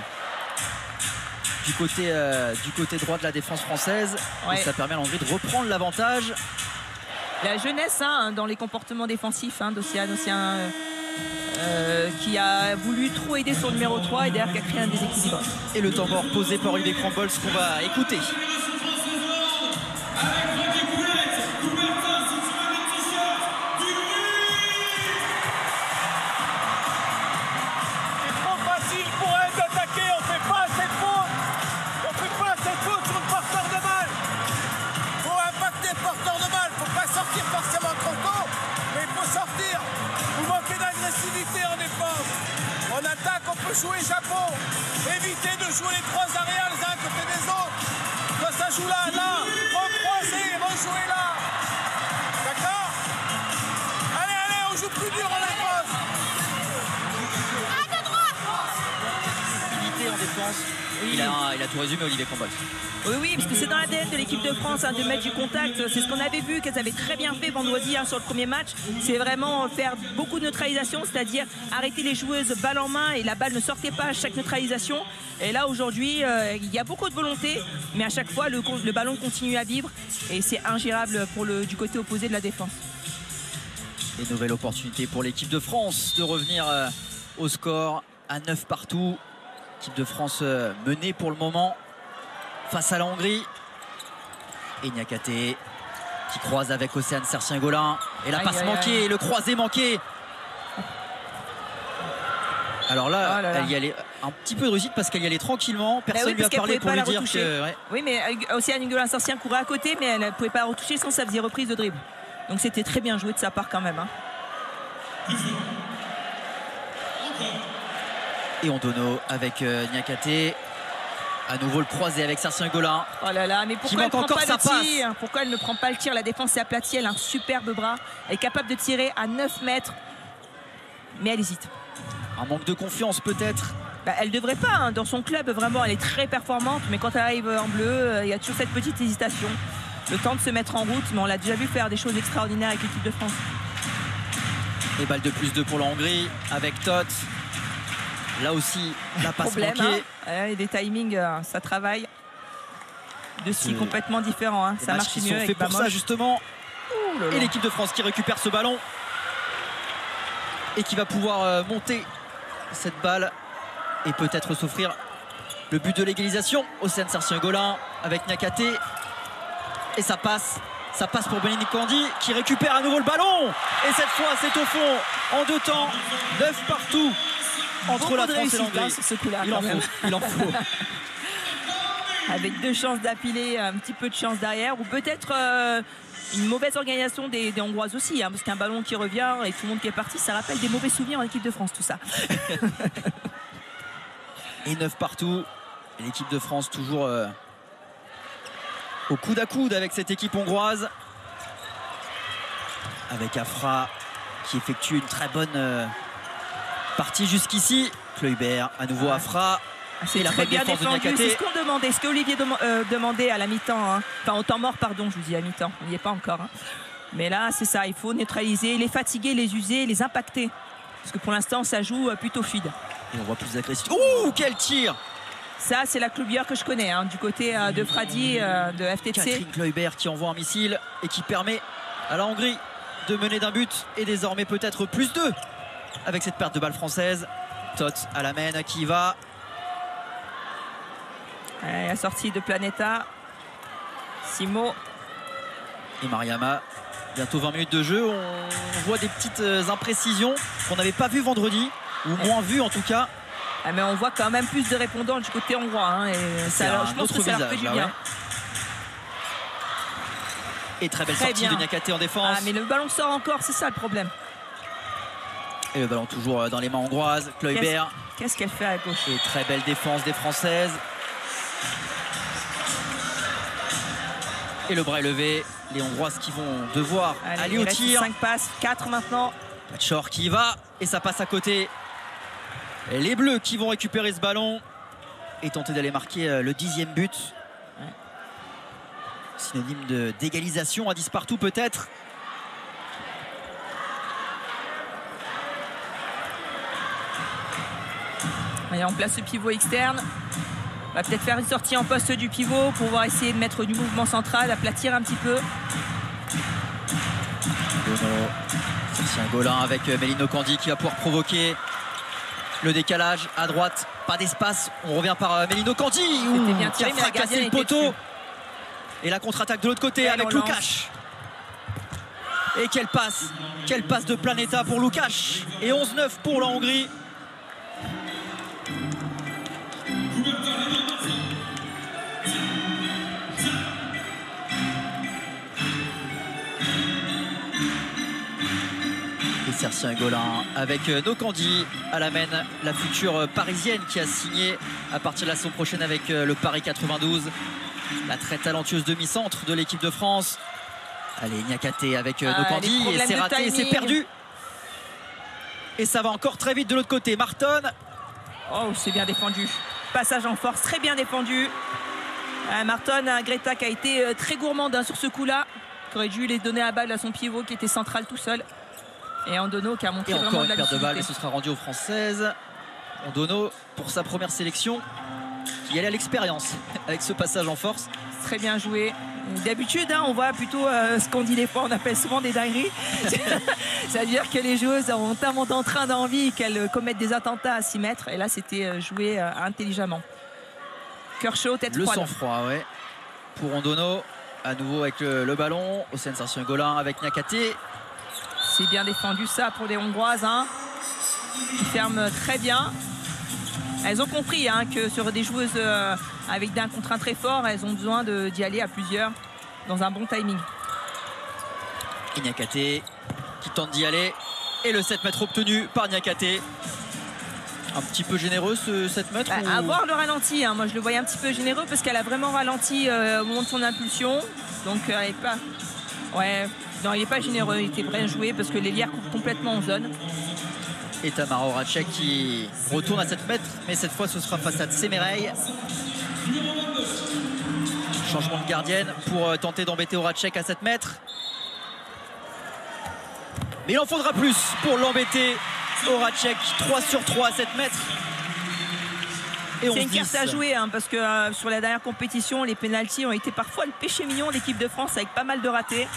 du côté droit de la défense française. Ouais. Et ça permet à l'Hongrie de reprendre l'avantage. La jeunesse hein, dans les comportements défensifs hein, d'Océane qui a voulu trop aider son numéro 3 et derrière qui a créé un déséquilibre. Et le temps mort posé par Olivier Crambols qu'on va écouter. Jouer Japon, éviter de jouer les 3 arrières les uns à côté des autres. Quand ça joue là, recroiser, rejouer là. D'accord? Allez, on joue plus dur en défense. Unité en défense. Oui. Il a tout résumé, Olivier Crambols. Oui, parce que c'est dans l'ADN de l'équipe de France hein, de mettre du contact. C'est ce qu'on avait vu, qu'elles avaient très bien fait vendredi hein, sur le premier match. C'est vraiment faire beaucoup de neutralisation, c'est-à-dire arrêter les joueuses balle en main et la balle ne sortait pas à chaque neutralisation. Et là, aujourd'hui, il y a beaucoup de volonté, mais à chaque fois, le ballon continue à vivre et c'est ingérable du côté opposé de la défense. Et nouvelle opportunité pour l'équipe de France de revenir au score à 9 partout. L'équipe de France menée pour le moment face à la Hongrie. Et Niakate qui croise avec Océane Sertien-Golin. Et la passe manquée, le croisé manqué. Alors là, elle y allait un petit peu de réussite parce qu'elle y allait tranquillement. Personne ne lui a parlé pour lui dire que... Ouais. Oui, mais Océane Sertien courait à côté, mais elle ne pouvait pas la retoucher sans ça faisait reprise de dribble. Donc c'était très bien joué de sa part quand même. Hein. Et Ondono avec Niakate. À nouveau le croisé avec Sertien-Golin. Oh là là, mais pourquoi elle ne prend pas le tir? Pourquoi elle ne prend pas le tir? La défense est aplatie, elle a un superbe bras. Elle est capable de tirer à 9 mètres. Mais elle hésite. Un manque de confiance peut-être. Elle ne devrait pas, hein. Dans son club, vraiment, elle est très performante. Mais quand elle arrive en bleu, il y a toujours cette petite hésitation. Le temps de se mettre en route, mais on l'a déjà vu faire des choses extraordinaires avec l'équipe de France. Et balle de +2 pour la Hongrie avec Tot. Là aussi, la passe manquée. Hein. Et des timings, ça travaille de style complètement différent. Hein. Ça marche mieux. Fait pour ça justement. Et l'équipe de France qui récupère ce ballon et qui va pouvoir monter cette balle et peut-être s'offrir le but de l'égalisation. Océane Sertien-Golin avec Niakate. Et ça passe pour Bénédicte Candy qui récupère à nouveau le ballon. Et cette fois, c'est au fond en 2 temps. 9 partout. Entre la France et l'Hongrie. Ce coup-là, il en faut. Avec 2 chances d'appeler, un petit peu de chance derrière, ou peut-être une mauvaise organisation des Hongroises aussi, hein, parce qu'un ballon qui revient et tout le monde qui est parti, ça rappelle des mauvais souvenirs en équipe de France, tout ça. Et 9 partout. L'équipe de France toujours au coude à coude avec cette équipe hongroise. Avec Afra qui effectue une très bonne partie jusqu'ici. Kleubert, à nouveau Afra. C'est très bien défendu, c'est ce qu'on demandait, ce qu'Olivier demandait à la mi-temps, hein. Enfin au temps mort, pardon, je vous dis à mi-temps, on n'y est pas encore, hein. Mais là c'est ça, il faut neutraliser, les fatiguer, les user, les impacter, parce que pour l'instant ça joue plutôt fluide. Et on voit plus d'agressivité. Ouh, quel tir! Ça c'est la Kleubert que je connais, hein, du côté de Fradi, de FTC. Catherine Kleubert qui envoie un missile et qui permet à la Hongrie de mener d'un but, et désormais peut-être plus 2 avec cette perte de balle française. Tot à la main qui y va. La sortie de Planeta, Simo et Mariama. Bientôt 20 minutes de jeu. On voit des petites imprécisions qu'on n'avait pas vues vendredi, ou moins vues en tout cas. Ah, mais on voit quand même plus de répondants du côté hongrois, hein, et ça, je pense que ça leur fait du bien. Ouais. Et très belle sortie de Niakate en défense. Ah, mais le ballon sort encore, c'est ça le problème. Et le ballon toujours dans les mains hongroises. Kleubert. Qu'est-ce qu'elle fait à gauche? Et très belle défense des Françaises. Et le bras est levé. Les Hongroises qui vont devoir aller au tir. 5 passes, 4 maintenant. Patchor qui y va. Et ça passe à côté. Et les Bleus qui vont récupérer ce ballon et tenter d'aller marquer le 10e but. Ouais. Synonyme d'égalisation à 10 partout peut-être. Allez, on place le pivot externe. On va peut-être faire une sortie en poste du pivot pour pouvoir essayer de mettre du mouvement central, aplatir un petit peu. C'est un Golin avec Mélino Candy qui va pouvoir provoquer le décalage à droite. Pas d'espace. On revient par Mélino Candy qui a fracassé le poteau. Et la contre-attaque de l'autre côté avec Lukács. Et quelle passe de Planeta pour Lukács. Et 11-9 pour la Hongrie. Sertien Golin avec Nokandi à la main, la future parisienne qui a signé à partir de la saison prochaine avec le Paris 92, la très talentueuse demi-centre de l'équipe de France. Allez, Niakate avec Nokandi, et c'est raté, c'est perdu. Et ça va encore très vite de l'autre côté. Marton. Oh, c'est bien défendu. Passage en force, très bien défendu. Marton, Greta qui a été très gourmande sur ce coup-là, qui aurait dû les donner à balle à son pivot qui était central tout seul. Et Andono qui a montré vraiment de la perte de balle, et ce sera rendu aux Françaises. Andono pour sa première sélection qui allait à l'expérience avec ce passage en force. Très bien joué. D'habitude, hein, on voit plutôt ce qu'on dit des fois, on appelle souvent des dingueries. C'est-à-dire que les joueuses ont tellement d'entrain d'envie qu'elles commettent des attentats à 6 mètres. Et là, c'était joué intelligemment. Cœur chaud, tête froide. Le sang-froid, ouais. Pour Andono, à nouveau avec le ballon. Océane Sarsion-Golin avec Niakate. C'est bien défendu ça pour les Hongroises, hein, qui ferment très bien. Elles ont compris, hein, que sur des joueuses avec d'un contre un très fort, elles ont besoin d'y aller à plusieurs dans un bon timing. Et Niakate qui tente d'y aller. Et le 7 mètres obtenu par Niakate. Un petit peu généreux ce 7 mètres À voir le ralenti, hein. Moi je le voyais un petit peu généreux parce qu'elle a vraiment ralenti au moment de son impulsion. Donc elle n'est pas... Ouais... Non, il n'est pas généreux, il était bien joué parce que l'Hélière coupe complètement en zone. Et Tamara Horacek qui retourne à 7 mètres, mais cette fois ce sera face à Tsemerey. Changement de gardienne pour tenter d'embêter Horacek à 7 mètres. Mais il en faudra plus pour l'embêter. Horacek, 3 sur 3 à 7 mètres. C'est une carte à jouer, hein, parce que sur la dernière compétition, les pénaltys ont été parfois le péché mignon de l'équipe de France avec pas mal de ratés.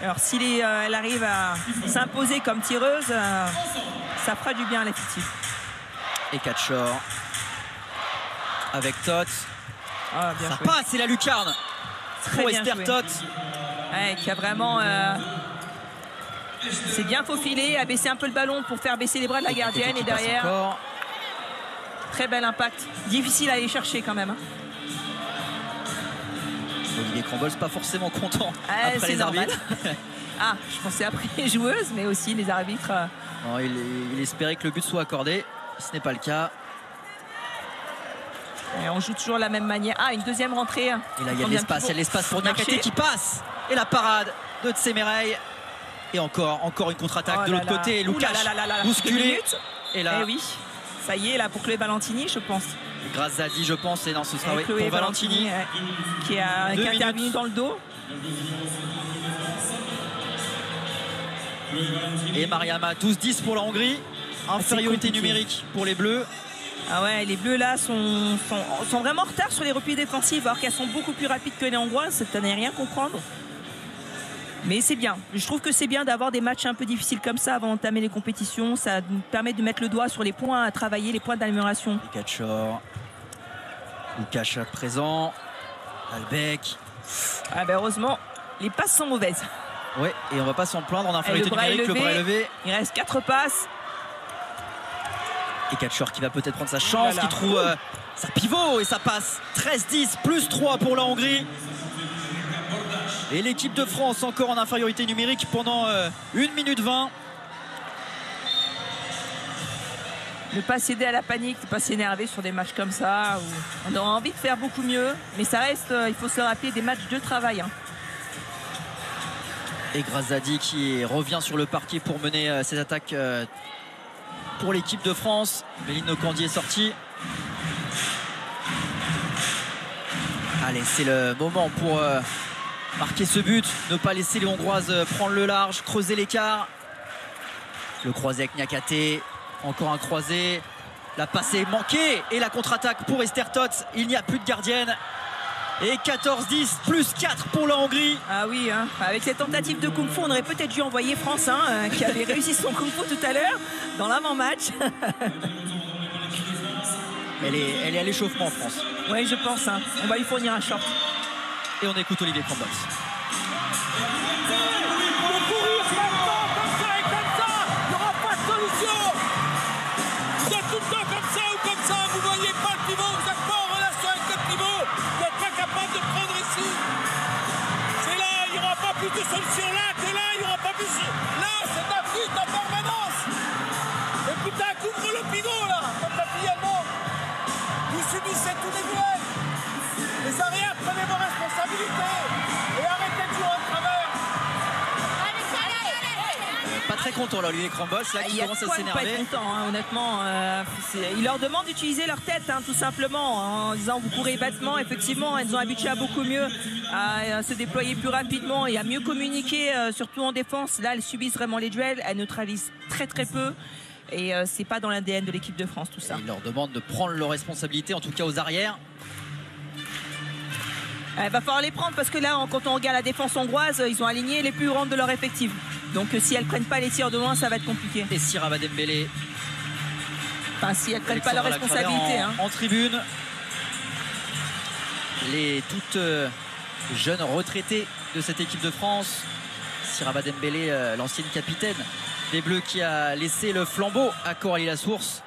Alors si elle arrive à s'imposer comme tireuse, ça fera du bien à l'effectif. Et Catchor avec Tot. Ah, bien ça joué. passe, c'est la lucarne pour Esther Tot. Ouais, qui a vraiment... c'est bien faufilé, a baissé un peu le ballon pour faire baisser les bras de la gardienne. Et derrière, très bel impact. Difficile à aller chercher quand même. Olivier Crombols pas forcément content après les normal. arbitres. Ah, je pensais après les joueuses, mais aussi les arbitres. Non, il espérait que le but soit accordé. Ce n'est pas le cas. Et on joue toujours de la même manière. Ah, une deuxième rentrée. Et là, il y a de l'espace. Il y a de l'espace pour Niakhaté qui passe. Et la parade de Tsemerey. Et encore une contre-attaque de l'autre côté. Lukash bousculé. Et là, oui, ça y est, là, pour Chloé Valentini, je pense. Grâce à Di, je pense. Et non, ce sera Chloé pour Valentini. Qui a intervenu dans le dos. Et Mariama, 12-10 pour la Hongrie. Infériorité numérique pour les Bleus. Ah ouais, les Bleus là sont vraiment en retard sur les replis défensifs, alors qu'elles sont beaucoup plus rapides que les Hongroises. Ça n'est rien comprendre. Mais c'est bien. Je trouve que c'est bien d'avoir des matchs un peu difficiles comme ça avant d'entamer les compétitions. Ça nous permet de mettre le doigt sur les points à travailler, les points d'amélioration. Gatchor. Lukash présent. Albec. Ah ben heureusement, les passes sont mauvaises. Ouais, et on va pas s'en plaindre en infériorité numérique, le bras est levé. Il reste 4 passes. Et Gatchor qui va peut-être prendre sa chance, qui trouve sa pivot et ça passe. 13-10, plus 3 pour la Hongrie. Et l'équipe de France encore en infériorité numérique pendant 1 minute 20. Ne pas céder à la panique, ne pas s'énerver sur des matchs comme ça. Où on aura envie de faire beaucoup mieux. Mais ça reste, il faut se le rappeler, des matchs de travail. Et Grazadi qui revient sur le parquet pour mener ses attaques pour l'équipe de France. Méline Nokandi est sortie. Allez, c'est le moment pour marquer ce but. Ne pas laisser les Hongroises prendre le large, creuser l'écart. Le croisé avec Niakhaté. Encore un croisé. La passe est manquée. Et la contre-attaque pour Esther Tots. Il n'y a plus de gardienne. Et 14-10, plus 4 pour la Hongrie. Ah oui, hein. Avec cette tentative de Kung Fu, on aurait peut-être dû envoyer France, qui avait réussi son Kung Fu tout à l'heure, dans l'avant-match. Elle est à l'échauffement, France. Oui, je pense. On va lui fournir un short. Et on écoute Olivier Crombols. De solution là, t'es là, il n'y aura pas plus. Là, c'est ta fuite en permanence. Et putain, couvre le pivot là, comme l'a dit allemande. Vous subissez tous les duels. Les arrières, prenez vos responsabilités et arrêtez de jouer en travers. Pas très content là, Olivier Crombols, là qui commence à s'énerver. Pas être content, honnêtement. Il leur demande d'utiliser leur tête, tout simplement, en disant vous courez bêtement. Effectivement, elles ont habitué à beaucoup mieux à se déployer plus rapidement et à mieux communiquer, surtout en défense. Là, elles subissent vraiment les duels, elles neutralisent très très peu. Et c'est pas dans l'ADN de l'équipe de France tout ça. Il leur demande de prendre leurs responsabilités, en tout cas aux arrières. Il va falloir les prendre parce que là, quand on regarde la défense hongroise, ils ont aligné les plus grandes de leur effectif. Donc si elles ne prennent pas les tirs de loin, ça va être compliqué. Et Sira Dembélé. Enfin, si elles ne prennent pas leurs responsabilités. En tribune. Les toutes jeunes retraitées de cette équipe de France. Sira Dembélé, l'ancienne capitaine des Bleus qui a laissé le flambeau à Coralie Lassource.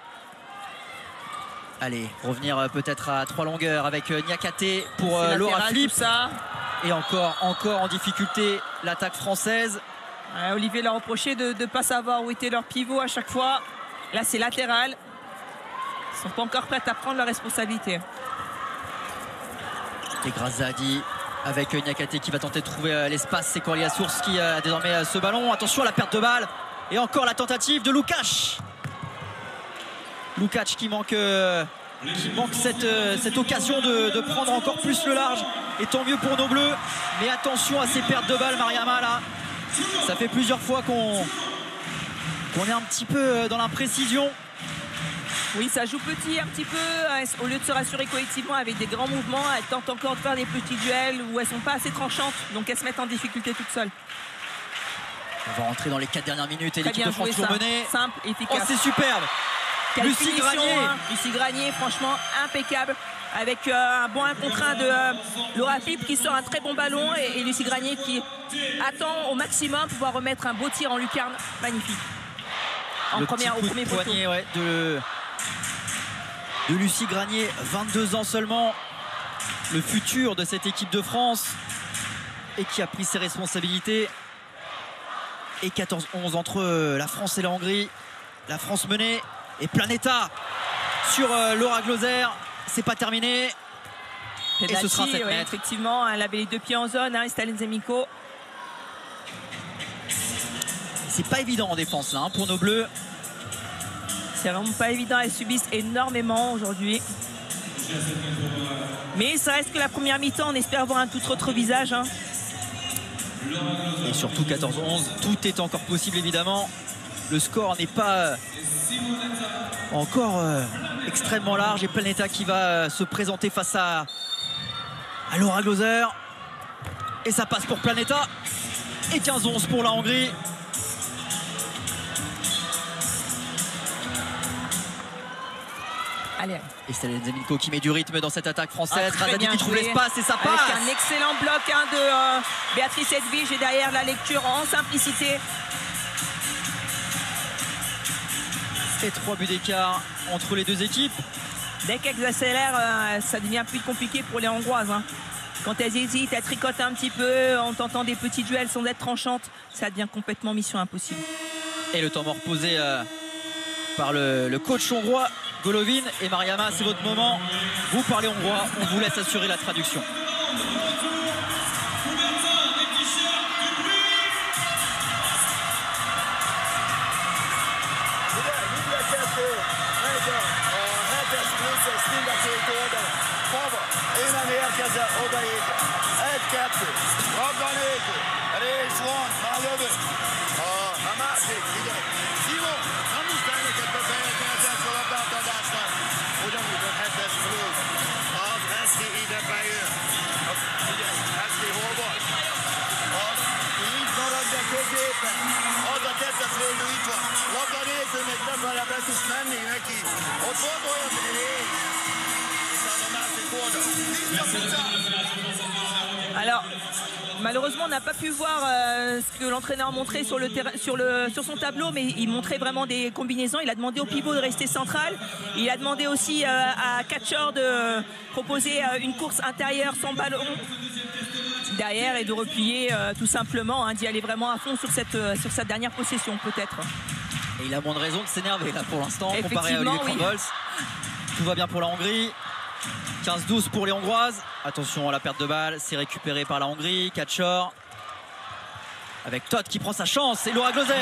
Allez, revenir peut-être à 3 longueurs avec Niakhaté pour Laura Flip. Et encore en difficulté l'attaque française. Olivier leur reprochait de ne pas savoir où était leur pivot à chaque fois. Là, c'est latéral. Ils ne sont pas encore prêts à prendre leurs responsabilités. Et Grazadi avec Niakhaté qui va tenter de trouver l'espace. C'est Coralie Lassource qui a désormais ce ballon. Attention à la perte de balle. Et encore la tentative de Lukash. Lukash qui manque cette occasion de prendre encore plus le large. Et tant mieux pour nos Bleus. Mais attention à ces pertes de balles, Mariama, là. Ça fait plusieurs fois qu'on est un petit peu dans l'imprécision. Oui, ça joue petit un petit peu. Au lieu de se rassurer collectivement avec des grands mouvements, elles tentent encore de faire des petits duels où elles ne sont pas assez tranchantes. Donc elles se mettent en difficulté toutes seules. On va rentrer dans les 4 dernières minutes et l'équipe de France toujours menée. Simple, efficace. Oh, c'est superbe. Lucie Granier. Lucie Granier, franchement, impeccable. Avec un bon 1 contre 1 de Laura Flip qui sort un très bon ballon. Et Lucie Granier qui attend au maximum pouvoir remettre un beau tir en lucarne. Magnifique. Au premier poignet de Lucie Granier, 22 ans seulement. le futur de cette équipe de France et qui a pris ses responsabilités. Et 14-11 entre la France et la Hongrie. La France menée et Planeta sur Laura Gloser. C'est pas terminé. Penalty, et ce sera 7 mètres. Effectivement, elle avait les deux pieds en zone, Stalin Zemiko. C'est pas évident en défense là pour nos Bleus. C'est vraiment pas évident, elles subissent énormément aujourd'hui. Mais ça reste que la première mi-temps, on espère voir un tout autre visage. Et surtout 14-11, tout est encore possible évidemment. Le score n'est pas encore extrêmement large et Planeta qui va se présenter face à Laura Gloser. Et ça passe pour Planeta. Et 15-11 pour la Hongrie. Allez. Et Stalin Zemiko qui met du rythme dans cette attaque française. Très Razadi bien qui trouve joué. l'espace et ça passe. Avec un excellent bloc de Béatrice Edwige et derrière la lecture en simplicité. Et 3 buts d'écart entre les deux équipes. Dès qu'elles accélèrent, ça devient plus compliqué pour les Hongroises. Quand elles hésitent, elles tricotent un petit peu en tentant des petits duels sans être tranchantes, ça devient complètement mission impossible. Et le temps mort posé par le coach hongrois Golovin. Et Mariama, c'est votre moment. Vous parlez hongrois, on vous laisse assurer la traduction. Alors, malheureusement, on n'a pas pu voir ce que l'entraîneur montrait sur le terrain, sur son tableau, mais il montrait vraiment des combinaisons. Il a demandé au pivot de rester central. Il a demandé aussi à Catchor de proposer une course intérieure sans ballon derrière et de replier tout simplement, d'y aller vraiment à fond sur sa dernière possession peut-être. Et il a moins de raison de s'énerver là pour l'instant comparé à Olivier Krambols. Tout va bien pour la Hongrie. 15-12 pour les Hongroises. Attention à la perte de balle, c'est récupéré par la Hongrie. Catchor avec Todd qui prend sa chance et Laura Gloser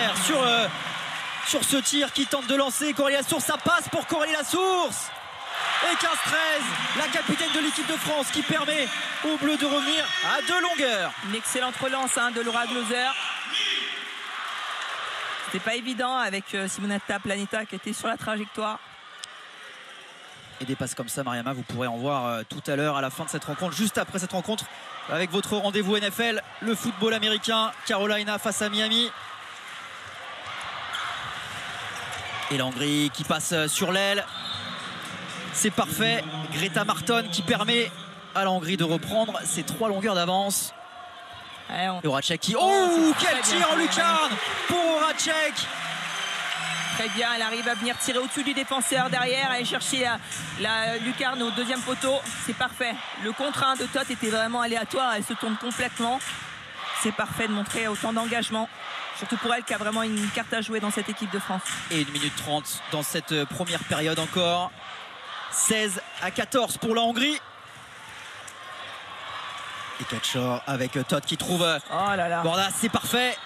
sur ce tir qui tente de lancer Coralie Lasource. Ça passe pour Coralie Lasource. Et 15-13, la capitaine de l'équipe de France qui permet aux Bleus de revenir à 2 longueurs. Une excellente relance de Laura Gloser. C'était pas évident avec Simonetta Planeta qui était sur la trajectoire. Et des passes comme ça, Mariama, vous pourrez en voir tout à l'heure à la fin de cette rencontre, juste après cette rencontre avec votre rendez-vous NFL, le football américain, Carolina face à Miami. Et la Hongrie qui passe sur l'aile. C'est parfait. Greta Marton qui permet à la Hongrie de reprendre ses 3 longueurs d'avance. Et Horacek qui... Oh, quel tir en lucarne pour Horacek. Très bien, elle arrive à venir tirer au-dessus du défenseur derrière, aller chercher la lucarne au deuxième poteau. C'est parfait. Le contre-1 de Todd était vraiment aléatoire, elle se tourne complètement. C'est parfait de montrer autant d'engagement. Surtout pour elle qui a vraiment une carte à jouer dans cette équipe de France. Et 1 minute 30 dans cette première période encore. 16-14 pour la Hongrie. Et Catchor avec Todd qui trouve Bordas.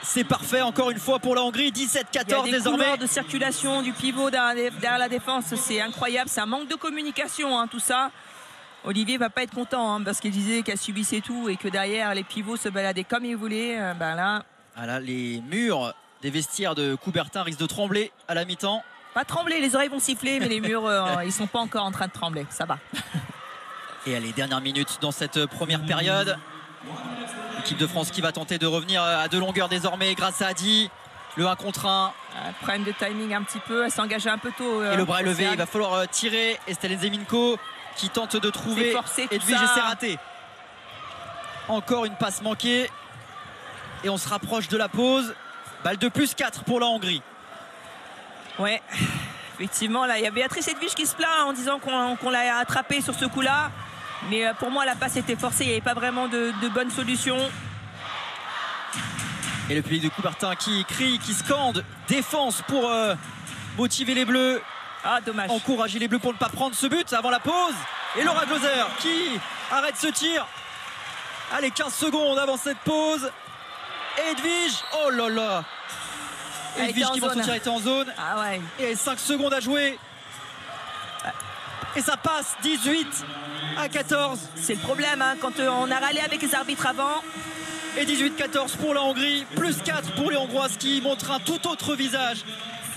C'est parfait encore une fois pour la Hongrie. 17-14 désormais. De circulation du pivot derrière la défense, c'est incroyable. C'est un manque de communication, tout ça. Olivier va pas être content parce qu'il disait qu'elle subissait tout et que derrière les pivots se baladaient comme ils voulaient. Là, les murs des vestiaires de Coubertin risquent de trembler à la mi-temps. Pas trembler, les oreilles vont siffler, mais les murs, ils sont pas encore en train de trembler. Ça va. Et les dernières minutes dans cette première période. L'équipe de France qui va tenter de revenir à 2 longueurs désormais grâce à Adi. Le 1 contre 1. Problème de timing un petit peu. Elle s'est engagée un peu tôt. Et le bras est levé. Il va falloir tirer. Et Stalin Zemiko qui tente de trouver. Edwige et c'est raté. Encore une passe manquée. Et on se rapproche de la pause. Balle de plus 4 pour la Hongrie. Ouais. Effectivement, là, il y a Béatrice Edwige qui se plaint en disant qu'on l'a attrapé sur ce coup-là. Mais pour moi, la passe était forcée. Il n'y avait pas vraiment de bonne solution. Et le public de Coubertin qui crie, qui scande défense pour motiver les Bleus. Ah, dommage. Encourager les Bleus pour ne pas prendre ce but avant la pause. Et Laura Glauser qui arrête ce tir. Allez, 15 secondes avant cette pause. Edwige, oh là là. Edwige qui, dans son tir, était en zone. Ah ouais. Et 5 secondes à jouer. Et ça passe 18-14. C'est le problème, hein, quand on a râlé avec les arbitres avant. Et 18-14 pour la Hongrie, plus 4 pour les Hongroises qui montrent un tout autre visage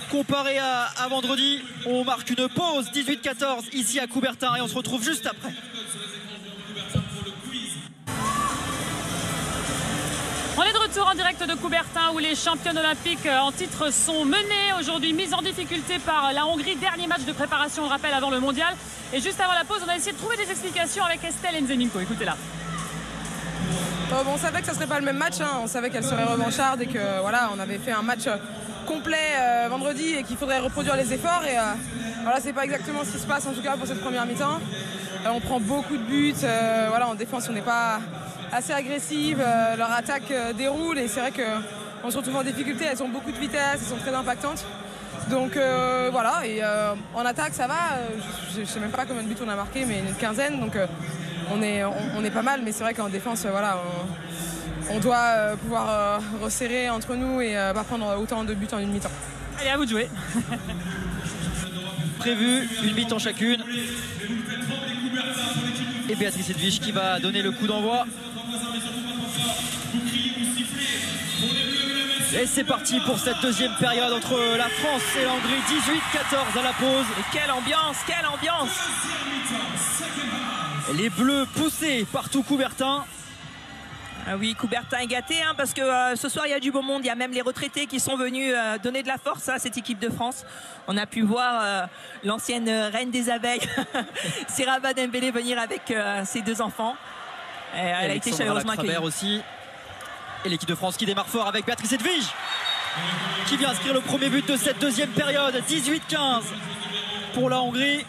comparé à vendredi. On marque une pause, 18-14 ici à Coubertin et on se retrouve juste après. On est de retour en direct de Coubertin où les championnes olympiques en titre sont menées aujourd'hui, mises en difficulté par la Hongrie. Dernier match de préparation, on rappelle, avant le mondial. Et juste avant la pause, on a essayé de trouver des explications avec Estelle Nzeminko. Écoutez-la. On savait que ça serait pas le même match, hein. On savait qu'elle serait revancharde et que voilà, on avait fait un match complet vendredi et qu'il faudrait reproduire les efforts. Et voilà, c'est pas exactement ce qui se passe en tout cas pour cette première mi-temps. On prend beaucoup de buts. Voilà, en défense, on n'est pas assez agressive. Leur attaque déroule et c'est vrai qu'on se retrouve en difficulté. Elles ont beaucoup de vitesse, elles sont très impactantes. Donc voilà, et en attaque ça va. Je sais même pas combien de buts on a marqué, mais une quinzaine. Donc on est pas mal, mais c'est vrai qu'en défense, voilà, on doit pouvoir resserrer entre nous et pas prendre autant de buts en une mi-temps. Allez, à vous de jouer. Prévu, une mi-temps chacune. Et Béatrice Edwige qui va donner le coup d'envoi. Et c'est parti pour cette deuxième période entre la France et la Hongrie. 18-14 à la pause. Et quelle ambiance, quelle ambiance! Les Bleus poussés par tout Coubertin. Ah oui, Coubertin est gâté, hein, parce que ce soir il y a du beau monde. Il y a même les retraités qui sont venus donner de la force à cette équipe de France. On a pu voir l'ancienne reine des abeilles, Seraba Dembélé, venir avec ses deux enfants. Elle a été chaleureusement accueillie aussi. Et l'équipe de France qui démarre fort avec Béatrice Edwige qui vient inscrire le premier but de cette deuxième période. 18-15 pour la Hongrie.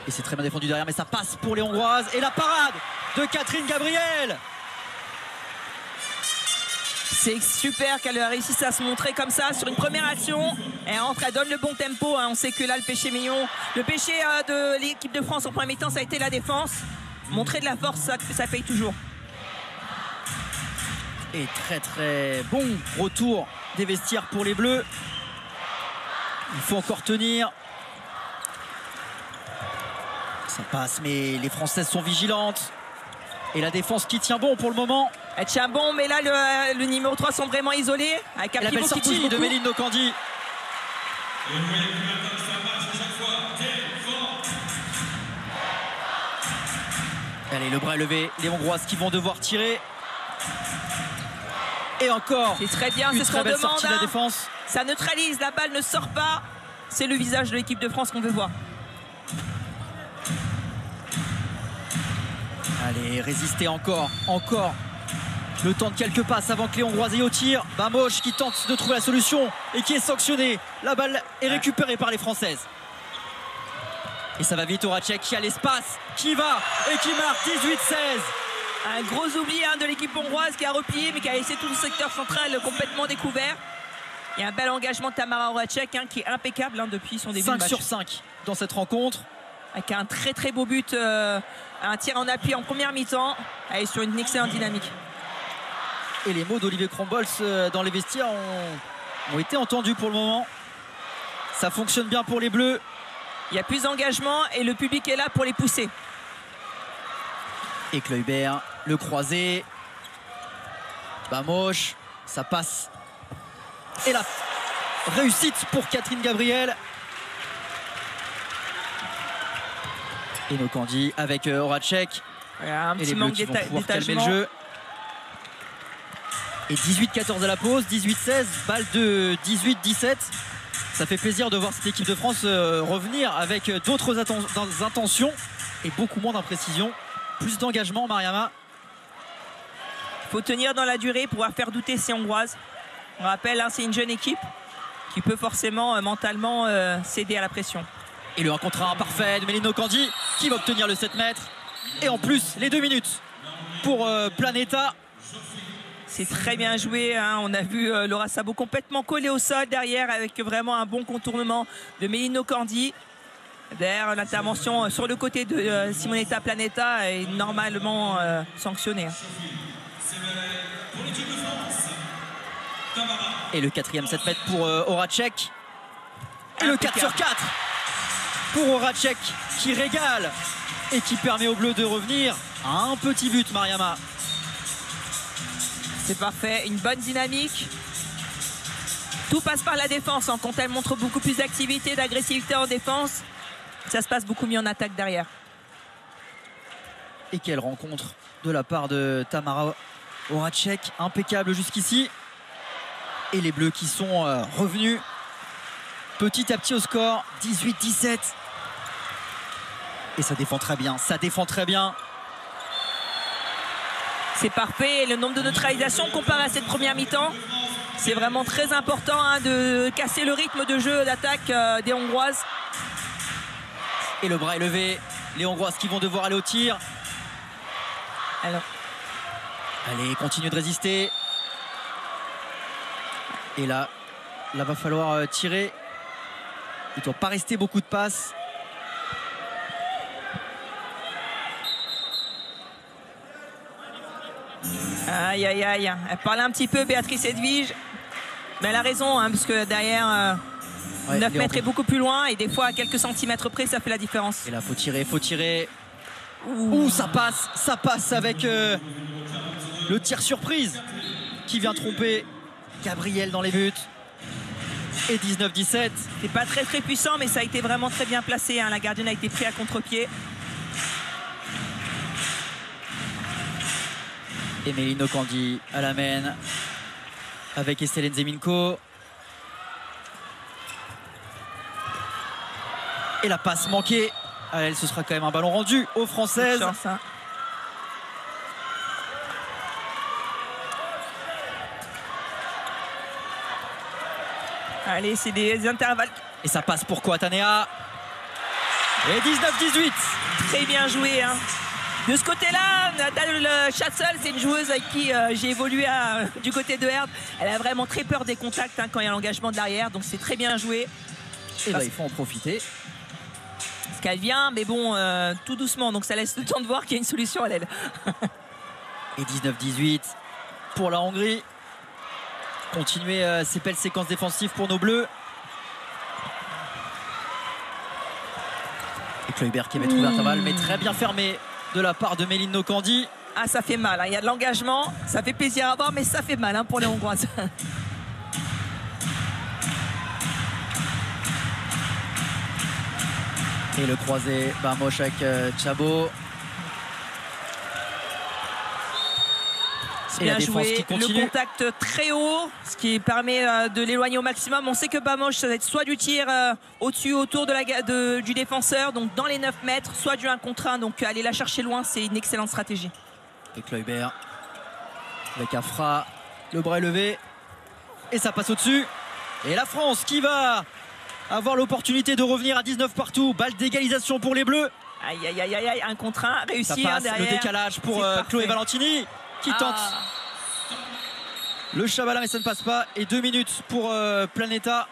Et c'est très bien défendu derrière, mais ça passe pour les Hongroises. Et la parade de Catherine Gabriel. C'est super qu'elle réussisse à se montrer comme ça sur une première action. Elle entre, elle donne le bon tempo, hein. On sait que là le péché mignon, le péché de l'équipe de France en première mi-temps, ça a été la défense. Montrer de la force, ça paye toujours. Et très très bon retour des vestiaires pour les Bleus. Il faut encore tenir. Ça passe, mais les Françaises sont vigilantes. Et la défense qui tient bon pour le moment. Elle tient bon, mais là le numéro 3 sont vraiment isolés. Avec un la belle sortie de Méline Nokandi. Allez, le bras est levé. Les Hongroises qui vont devoir tirer. Et encore. C'est très bien, c'est ce qu'on demande. Sortie de la défense. Ça neutralise, la balle ne sort pas. C'est le visage de l'équipe de France qu'on veut voir. Allez, résister encore. Le temps de quelques passes avant que les Hongroises aient au tir. Bamoche qui tente de trouver la solution et qui est sanctionné. La balle est récupérée par les Françaises. Et ça va vite, Horacek qui a l'espace, qui va et qui marque 18-16. Un gros oubli, hein, de l'équipe hongroise qui a replié mais qui a laissé tout le secteur central complètement découvert. Il y a un bel engagement de Tamara Horacek, hein, qui est impeccable, hein, depuis son début de match. 5 sur 5 dans cette rencontre. Avec un très très beau but, un tir en appui en première mi-temps. Elle est sur une excellente dynamique. Et les mots d'Olivier Krombols dans les vestiaires ont été entendus pour le moment. Ça fonctionne bien pour les Bleus. Il y a plus d'engagement et le public est là pour les pousser. Et Kluivert, le croisé. Bamoche, ça passe. Et la réussite pour Catherine Gabriel. Et Nokandi avec Horacek. Un petit manque d'étagement. Calmer le jeu. Et 18-14 à la pause, 18-16, balle de 18-17. Ça fait plaisir de voir cette équipe de France revenir avec d'autres intentions et beaucoup moins d'imprécision. Plus d'engagement, Mariama. Il faut tenir dans la durée, pouvoir faire douter ces Hongroises. On rappelle, hein, c'est une jeune équipe qui peut forcément mentalement céder à la pression. Et le 1 contre 1 parfait de Méline Nokandi qui va obtenir le 7 mètres. Et en plus, les 2 minutes pour Planeta. C'est très bien joué, hein. On a vu Laura Sabo complètement collée au sol derrière avec vraiment un bon contournement de Melino Cordi. D'ailleurs, l'intervention sur le côté de Simonetta Planeta est normalement sanctionnée. Et le 4e 7 mètres pour Horacek. Et le 4 sur 4 pour Horacek qui régale et qui permet aux Bleus de revenir à un petit but, Mariama. C'est parfait, une bonne dynamique. Tout passe par la défense, hein. Quand elle montre beaucoup plus d'activité, d'agressivité en défense, ça se passe beaucoup mieux en attaque derrière. Et quelle rencontre de la part de Tamara Horacek, impeccable jusqu'ici. Et les Bleus qui sont revenus petit à petit au score, 18-17. Et ça défend très bien, ça défend très bien. C'est parfait, et le nombre de neutralisations comparé à cette première mi-temps, c'est vraiment très important, hein, de casser le rythme de jeu d'attaque des Hongroises. Et le bras est levé, les Hongroises qui vont devoir aller au tir. Alors. Allez, continue de résister. Et là va falloir tirer. Il ne doit pas rester beaucoup de passes. Aïe, aïe, aïe. Elle parlait un petit peu, Béatrice Edwige. Mais elle a raison, hein, parce que derrière, 9 mètres est beaucoup plus loin. Et des fois, à quelques centimètres près, ça fait la différence. Et là, faut tirer, faut tirer. Ouh, ça passe avec le tir surprise qui vient tromper Gabriel dans les buts. Et 19-17. C'est pas très puissant, mais ça a été vraiment très bien placé, hein. La gardienne a été prise à contre-pied. Et Melino Cordi à la main avec Estelle Zeminko. Et la passe manquée. À elle, ce sera quand même un ballon rendu aux Françaises. Chance, hein. Allez, c'est des intervalles. Et ça passe pour Kouatanea. Et 19-18. Très bien joué, hein. De ce côté-là, Nathalie Schatzel, c'est une joueuse avec qui j'ai évolué du côté de Herd. Elle a vraiment très peur des contacts, hein, quand il y a l'engagement de l'arrière, donc c'est très bien joué. Et là, il faut en profiter. Parce qu'elle vient, mais bon, tout doucement, donc ça laisse le temps de voir qu'il y a une solution à l'aile. Et 19-18 pour la Hongrie. Continuer ces belles séquences défensives pour nos Bleus. Et Kluivert qui avait trouvé l'intervalle, mais très bien fermé de la part de Melino Cordi. Ah, ça fait mal, hein. Il y a de l'engagement, ça fait plaisir à voir, mais ça fait mal, hein, pour les Hongroises. Et le croisé Barmosh avec Chabo. C'est bien joué, le contact très haut, ce qui permet de l'éloigner au maximum. On sait que Bamosh, ça va être soit du tir au-dessus, autour du défenseur, donc dans les 9 mètres, soit du 1 contre 1. Donc aller la chercher loin, c'est une excellente stratégie. Et Kluivert avec Afra, le bras est levé. Et ça passe au-dessus. Et la France qui va avoir l'opportunité de revenir à 19 partout. Balle d'égalisation pour les Bleus. Aïe, aïe, aïe, aïe, 1 contre 1, réussi, ça passe, derrière. le décalage pour Chloé Valentini qui tente le Chabala, mais ça ne passe pas. Et 2 minutes pour Planeta.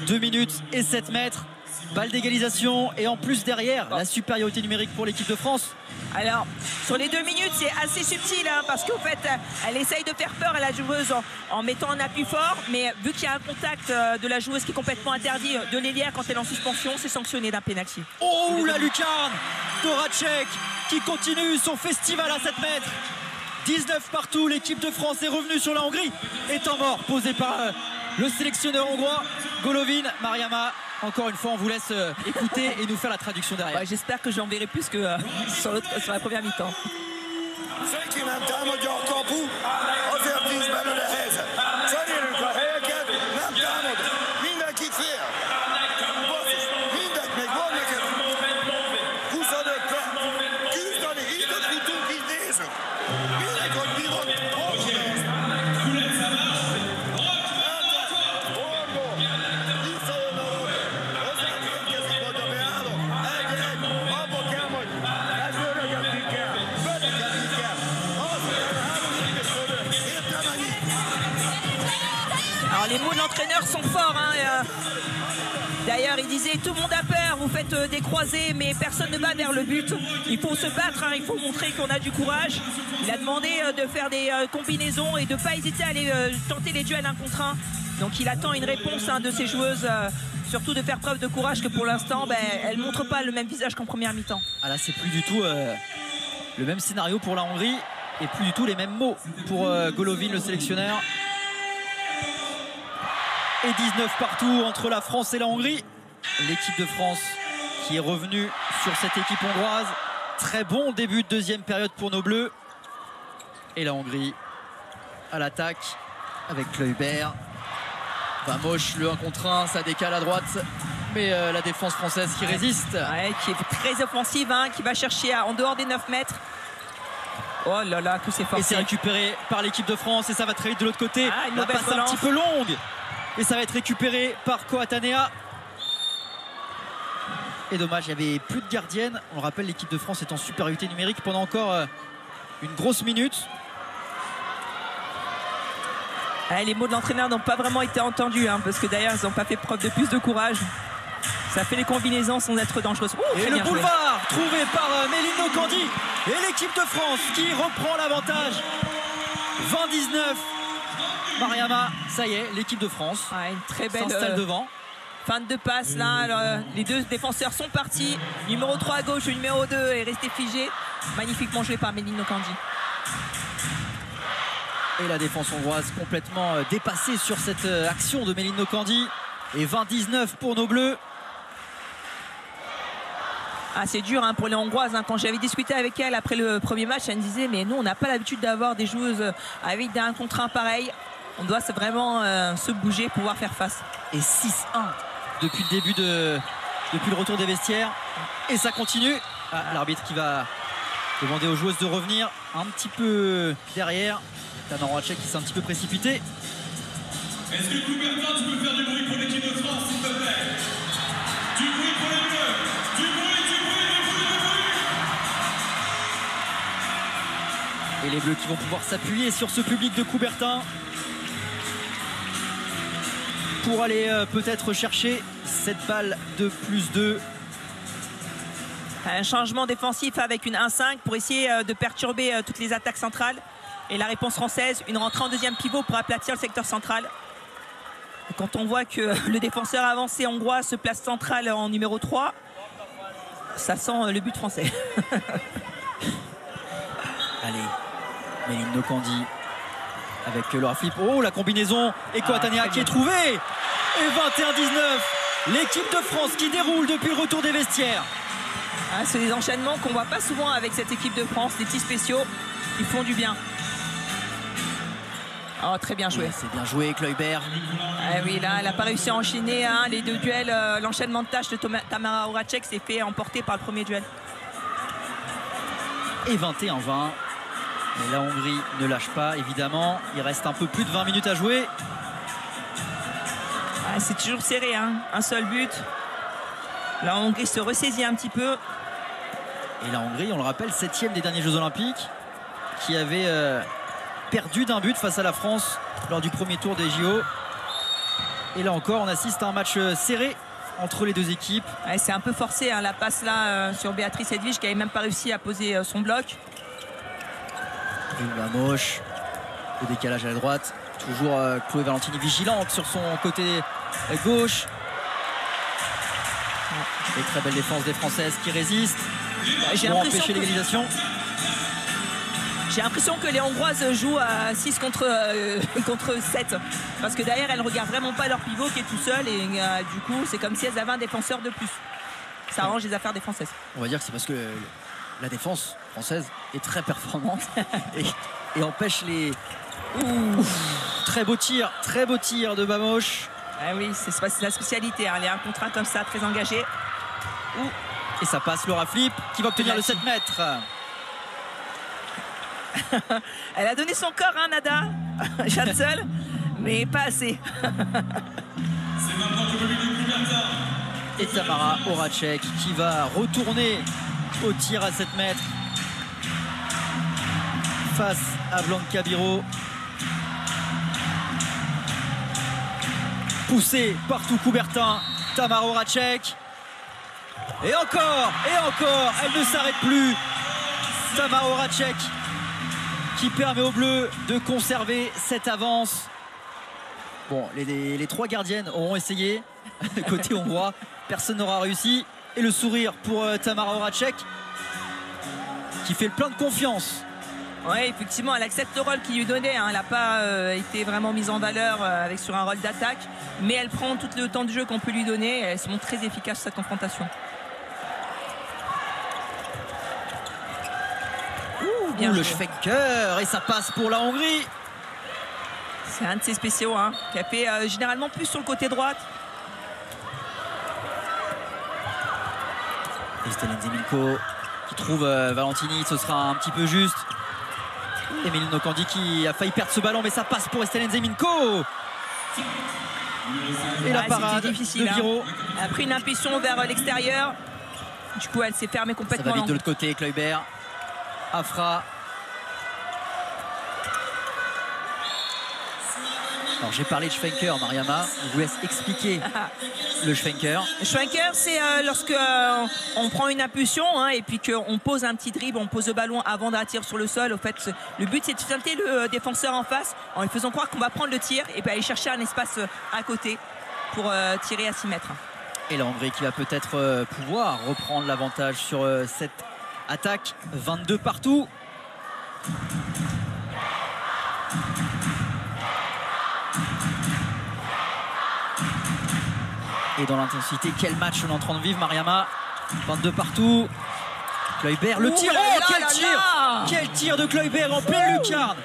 2 minutes et 7 mètres. Balle d'égalisation et en plus derrière la supériorité numérique pour l'équipe de France. Alors sur les 2 minutes c'est assez subtil, hein, parce qu'en fait elle essaye de faire peur à la joueuse en mettant un appui fort, mais vu qu'il y a un contact de la joueuse qui est complètement interdit de l'ailière quand elle est en suspension, c'est sanctionné d'un pénalty. Oh la lucarne d'Horacek qui continue son festival à 7 mètres. 19 partout, l'équipe de France est revenue sur la Hongrie. Et temps mort posé par le sélectionneur hongrois Golovin. Mariama, encore une fois on vous laisse écouter et nous faire la traduction derrière. Ouais, j'espère que j'en verrai plus que sur la première mi-temps. les mots de l'entraîneur sont forts. Hein. D'ailleurs, il disait tout le monde a peur, vous faites des croisés, mais personne ne va vers le but. Il faut se battre, hein, il faut montrer qu'on a du courage. Il a demandé de faire des combinaisons et de ne pas hésiter à aller tenter les duels 1 contre 1. Donc il attend une réponse de ses joueuses, surtout de faire preuve de courage, que pour l'instant, elles ne montrent pas le même visage qu'en première mi-temps. Ah là, c'est plus du tout le même scénario pour la Hongrie et plus du tout les mêmes mots pour Golovin, le sélectionneur. Et 19 partout entre la France et la Hongrie. L'équipe de France qui est revenue sur cette équipe hongroise. Très bon début de deuxième période pour nos Bleus. Et la Hongrie à l'attaque avec Kluivert. Vamos, le 1 contre 1, ça décale à droite. Mais la défense française qui résiste. Ouais, qui est très offensive, hein, qui va chercher en dehors des 9 mètres. Oh là là, que c'est forcé. Et c'est récupéré par l'équipe de France et ça va très vite de l'autre côté. Une la passe un petit peu longue. Et ça va être récupéré par Koatanea. Et dommage, il n'y avait plus de gardienne. On le rappelle, l'équipe de France est en supériorité numérique pendant encore une grosse minute. Les mots de l'entraîneur n'ont pas vraiment été entendus, hein, parce que d'ailleurs, ils n'ont pas fait preuve de plus de courage. Ça fait les combinaisons sans être dangereuses. Et le boulevard trouvé par Méline Nokandi. Et l'équipe de France qui reprend l'avantage. 20-19. Mariama, ça y est, l'équipe de France une très belle s'installe devant. Fin de passe là, alors, les deux défenseurs sont partis. Numéro 3 à gauche, le numéro 2 est resté figé. Magnifiquement joué par Méline Nokandi. Et la défense hongroise complètement dépassée sur cette action de Méline Nokandi. Et 20-19 pour nos Bleus. C'est dur pour les Hongroises. Quand j'avais discuté avec elle après le premier match, elle me disait mais nous on n'a pas l'habitude d'avoir des joueuses avec des 1 contre 1 pareil. On doit vraiment se bouger pour pouvoir faire face. Et 6-1 depuis le début depuis le retour des vestiaires. Et ça continue. L'arbitre qui va demander aux joueuses de revenir un petit peu derrière. Tana Horacek qui s'est un petit peu précipité. Est-ce que Coubertin, tu peux faire du bruit pour l'équipe de France, s'il te plaît? Du bruit pour les Bleus. Du bruit, du bruit, du bruit, du bruit. Et les Bleus qui vont pouvoir s'appuyer sur ce public de Coubertin pour aller peut-être chercher cette balle de +2. Un changement défensif avec une 1-5 pour essayer de perturber toutes les attaques centrales. Et la réponse française, une rentrée en deuxième pivot pour aplatir le secteur central. Et quand on voit que le défenseur avancé hongrois se place central en numéro 3, ça sent le but français. Allez, Méline Nokandi avec Laura Flip. Oh, la combinaison. Et Koatanea qui est trouvé. Et 21-19. L'équipe de France qui déroule depuis le retour des vestiaires. C'est des enchaînements qu'on ne voit pas souvent avec cette équipe de France. Des petits spéciaux qui font du bien. Oh, très bien joué. C'est bien joué, Kluivert. Oui, là, elle n'a pas réussi à enchaîner les deux duels. L'enchaînement de tâches de Tamara Horacek s'est fait emporter par le premier duel. Et 21-20. Et la Hongrie ne lâche pas, évidemment. Il reste un peu plus de 20 minutes à jouer. C'est toujours serré, un seul but. La Hongrie se ressaisit un petit peu. Et la Hongrie, on le rappelle, 7e des derniers Jeux Olympiques, qui avait perdu d'un but face à la France lors du premier tour des JO. Et là encore, on assiste à un match serré entre les deux équipes. C'est un peu forcé, la passe là sur Béatrice Edwige qui n'avait même pas réussi à poser son bloc. Une moche, le décalage à la droite. Toujours Chloé Valentini vigilante sur son côté gauche. Et très belle défense des Françaises qui résistent pour empêcher l'égalisation. J'ai l'impression que les Hongroises jouent à 6 contre 7. Parce que derrière, elles ne regardent vraiment pas leur pivot qui est tout seul. Et du coup, c'est comme si elles avaient un défenseur de plus. Ça arrange les affaires des Françaises. On va dire que c'est parce que la défense française est très performante et empêche les... Très beau tir de Bamoche. Oui, c'est la spécialité, les 1 contre 1 comme ça, très engagé. Et ça passe Laura Flip qui va obtenir le 7 mètres. Elle a donné son corps, Nada Schatzel, mais pas assez. Et Tamara Horacek qui va retourner au tir à 7 mètres face à Blanca Biro. poussé partout Coubertin. Tamara Horacek. Et encore, elle ne s'arrête plus. Tamara Horacek qui permet aux Bleus de conserver cette avance. Bon, les trois gardiennes auront essayé. Côté hongrois, personne n'aura réussi. Et le sourire pour Tamara Horacek qui fait le plein de confiance. Oui, effectivement, elle accepte le rôle qu'il lui donnait. Hein. Elle n'a pas été vraiment mise en valeur sur un rôle d'attaque. Mais elle prend tout le temps de jeu qu'on peut lui donner. Elle se montre très efficace sur cette confrontation. Bien le Schwenker, et ça passe pour la Hongrie. C'est un de ses spéciaux, hein, qui a fait généralement plus sur le côté droite. Et Stelen Zeminko qui trouve Valentini, ce sera un petit peu juste. Emile Nokandi qui a failli perdre ce ballon, mais ça passe pour Stelen Zeminko. Et la parade difficile, de Biro. Hein. Elle a pris une impulsion vers l'extérieur. Du coup, elle s'est fermée complètement. Ça va vite de l'autre côté, Kluivert. Afra. Alors j'ai parlé de Schwenker, Mariama. Je vous laisse expliquer le Schwenker. Le Schwenker, c'est lorsque on prend une impulsion hein, et puis qu'on pose un petit dribble, on pose le ballon avant d'attirer sur le sol. Au fait, le but c'est de feinter le défenseur en face en lui faisant croire qu'on va prendre le tir et puis aller chercher un espace à côté pour tirer à 6 mètres. Et la Hongrie qui va peut-être pouvoir reprendre l'avantage sur cette attaque. 22 partout. Et dans l'intensité, quel match on est en train de vivre, Mariama. 22 partout. Kluivert, le tir. Oh, quel tir! Quel tir de Kluivert en pleine lucarne.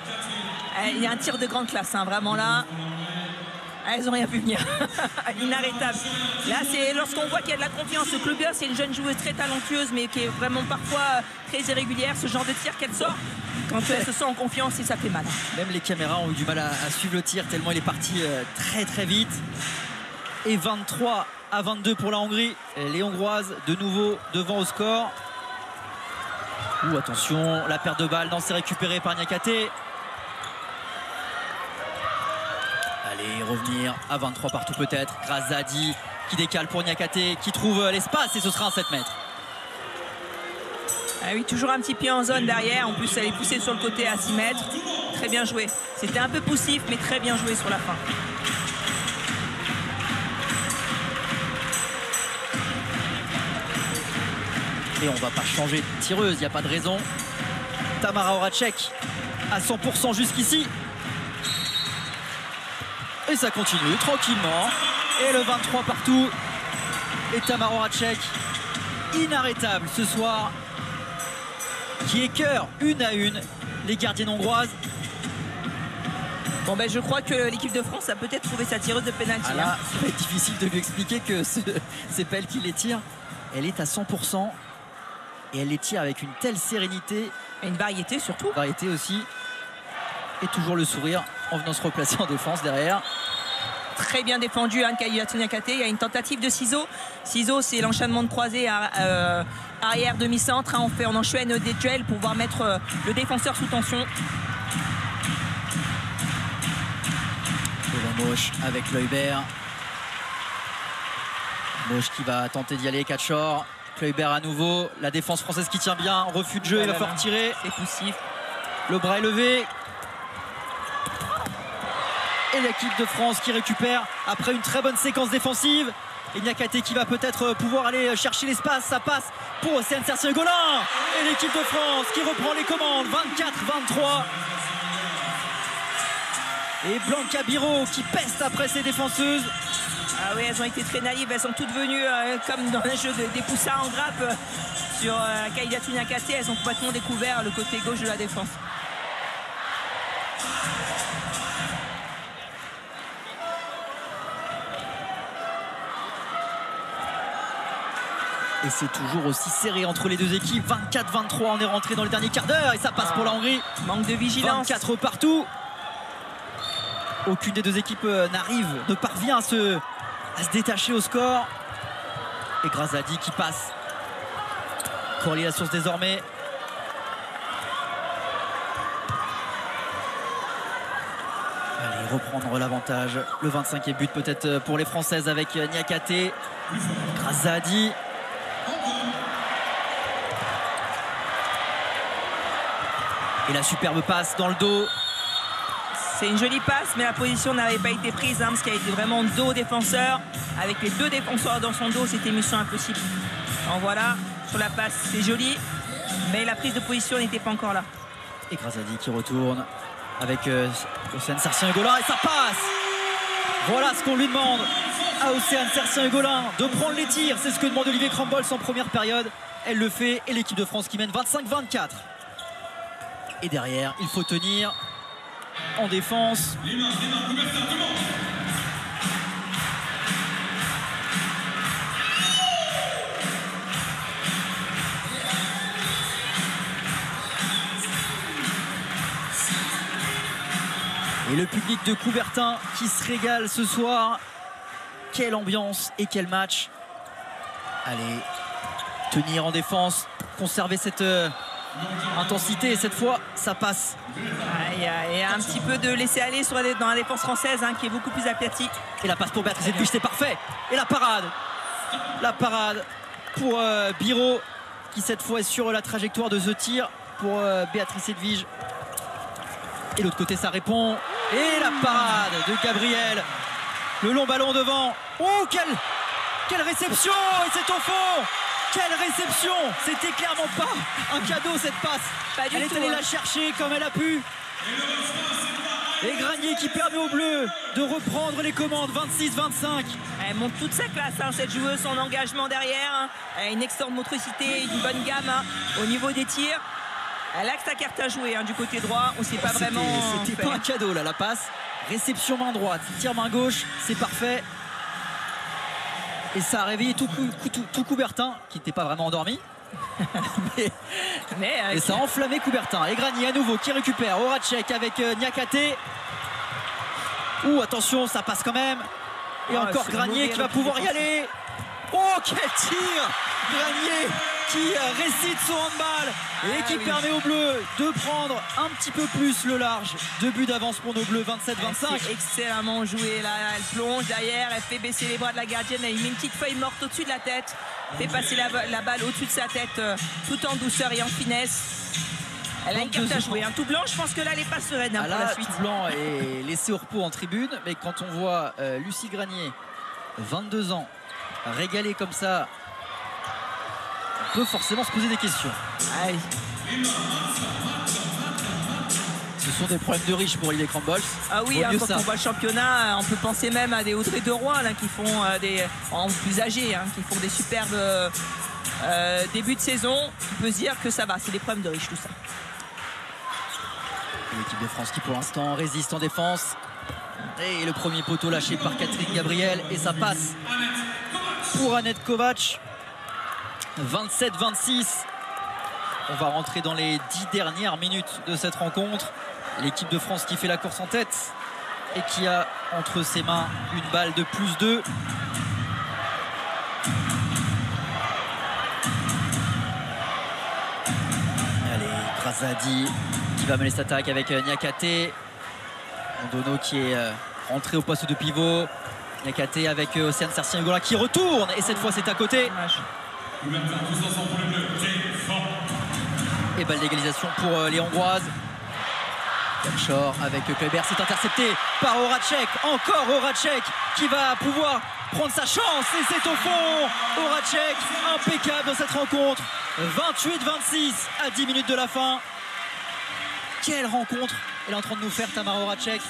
Il y a un tir de grande classe, hein, vraiment là. Elles n'ont rien pu venir. Inarrêtable. Là, c'est lorsqu'on voit qu'il y a de la confiance. Kluivert, c'est une jeune joueuse très talentueuse, mais qui est vraiment parfois très irrégulière. Ce genre de tir qu'elle sort, quand elle se sent en confiance, et ça fait mal. Même les caméras ont eu du mal à suivre le tir, tellement il est parti très très vite. Et 23-22 pour la Hongrie. Et les Hongroises de nouveau devant au score. Ouh, attention, la perte de balle. Non, c'est récupéré par Niakate. Allez, revenir à 23 partout peut-être. Grazadi qui décale pour Niakate, qui trouve l'espace et ce sera un 7 mètres. Ah oui, toujours un petit pied en zone derrière. En plus, elle est poussée sur le côté à 6 mètres. Très bien joué. C'était un peu poussif, mais très bien joué sur la fin. Et on va pas changer de tireuse, il n'y a pas de raison. Tamara Horacek à 100% jusqu'ici. Et ça continue tranquillement. Et le 23 partout. Et Tamara Horacek, inarrêtable ce soir, qui écœure une à une les gardiennes hongroises. Bon ben je crois que l'équipe de France a peut-être trouvé sa tireuse de pénalty. Ah là, ça va être difficile de lui expliquer que c'est pas elle qui les tire. Elle est à 100%. Et elle les tire avec une telle sérénité. Et une variété surtout. Variété aussi. Et toujours le sourire en venant se replacer en défense derrière. Très bien défendu Anne-Kayilatu Niakate. Il y a une tentative de ciseaux. Ciseaux, c'est l'enchaînement de croisés arrière demi-centre. Hein. On enchaîne des duels pour pouvoir mettre le défenseur sous tension. Et la Moche avec Kluivert. Moche qui va tenter d'y aller. Kachor. Kluivert à nouveau, la défense française qui tient bien, refus de jeu, il va falloir tirer. C'est poussif. Le bras est levé. Et l'équipe de France qui récupère après une très bonne séquence défensive. Et Niakate qui va peut-être pouvoir aller chercher l'espace, ça passe pour Océane Certier-Golin. Et l'équipe de France qui reprend les commandes, 24-23. Et Blanca Biro qui peste après ses défenseuses. Ah oui, elles ont été très naïves, elles sont toutes venues comme dans un jeu des poussins en grappe sur Kayilatu Niakate. Elles ont complètement découvert le côté gauche de la défense. Et c'est toujours aussi serré entre les deux équipes. 24-23, on est rentré dans le dernier quart d'heure et ça passe pour la Hongrie. Manque de vigilance. 24 partout. Aucune des deux équipes ne parvient à se détacher au score. Et Grazadi qui passe. Coralie Lassource désormais. Allez, reprendre l'avantage. Le 25e but peut-être pour les Françaises avec Niakate, Grazadi. Et la superbe passe dans le dos. C'est une jolie passe, mais la position n'avait pas été prise, parce qu'elle était vraiment dos défenseur. Avec les deux défenseurs dans son dos, c'était mission impossible. Donc voilà, sur la passe, c'est joli, mais la prise de position n'était pas encore là. Et Grazadi qui retourne avec Océane Sercien-Hugolin, et ça passe. Voilà ce qu'on lui demande à Océane Sercien-Hugolin, de prendre les tirs. C'est ce que demande Olivier Crambols en première période. Elle le fait, et l'équipe de France qui mène 25-24. Et derrière, il faut tenir en défense. Et le public de Coubertin qui se régale ce soir. Quelle ambiance et quel match. Allez, tenir en défense, conserver cette intensité, et cette fois ça passe. Il y a un petit peu de laisser aller dans la défense française, qui est beaucoup plus aplatie. Et la passe pour Béatrice Edwige, c'est parfait. Et la parade pour Biro, qui cette fois est sur la trajectoire de The tir pour Béatrice Edwige. Et l'autre côté ça répond. Et la parade de Gabriel, le long ballon devant. Oh, quelle réception, et c'est au fond. Quelle réception! C'était clairement pas un cadeau cette passe. Elle est allée la chercher comme elle a pu. Et Granier qui permet aux Bleus de reprendre les commandes. 26-25. Elle monte toute sa classe, cette joueuse, son engagement derrière. Elle a une excellente motricité, une bonne gamme au niveau des tirs. Elle a que sa carte à jouer du côté droit. On ne sait pas vraiment. C'était pas un cadeau là, la passe. Réception main droite, tir main gauche, c'est parfait. Et ça a réveillé tout Coubertin, qui n'était pas vraiment endormi. Et ça a enflammé Coubertin. Et Granier à nouveau qui récupère. Horacek avec Niakate. Ouh, attention, ça passe quand même. Et encore Granier qui va pouvoir y aller. Oh, quel tir! Granier qui récite son handball et qui permet aux Bleus de prendre un petit peu plus le large. 2 buts d'avance pour nos Bleus, 27-25. Excellemment joué là, elle plonge derrière, elle fait baisser les bras de la gardienne, elle met une petite feuille morte au-dessus de la tête, fait passer la balle au-dessus de sa tête, tout en douceur et en finesse. Elle a une carte à jouer, tout blanc, je pense que là elle est pas sereine pour la suite. Tout blanc est laissé au repos en tribune, mais quand on voit Lucie Granier, 22 ans, régalée comme ça, on peut forcément se poser des questions. Ce sont des problèmes de riches pour Olivier Crambols. Ah oui, quand on voit le championnat, on peut penser même à des Audrey de Roy qui font en plus âgés, qui font des superbes débuts de saison. On peut se dire que ça va, c'est des problèmes de riches tout ça. L'équipe de France qui pour l'instant résiste en défense. Et le premier poteau lâché par Catherine Gabriel, et ça passe pour Annette Kovacs. 27-26. On va rentrer dans les 10 dernières minutes de cette rencontre. L'équipe de France qui fait la course en tête et qui a entre ses mains une balle de +2. Allez, Grazadi qui va mener cette attaque avec Niakate. Mondono qui est rentré au poste de pivot. Niakate avec Océane Sercien-Hugolin qui retourne, et cette fois c'est à côté. Et balle d'égalisation pour les Hongroises. Shore avec Kleber, c'est intercepté par Horacek. Encore Horacek qui va pouvoir prendre sa chance, et c'est au fond. Horacek impeccable dans cette rencontre. 28-26 à 10 minutes de la fin. Quelle rencontre elle est en train de nous faire, Tamara Horacek.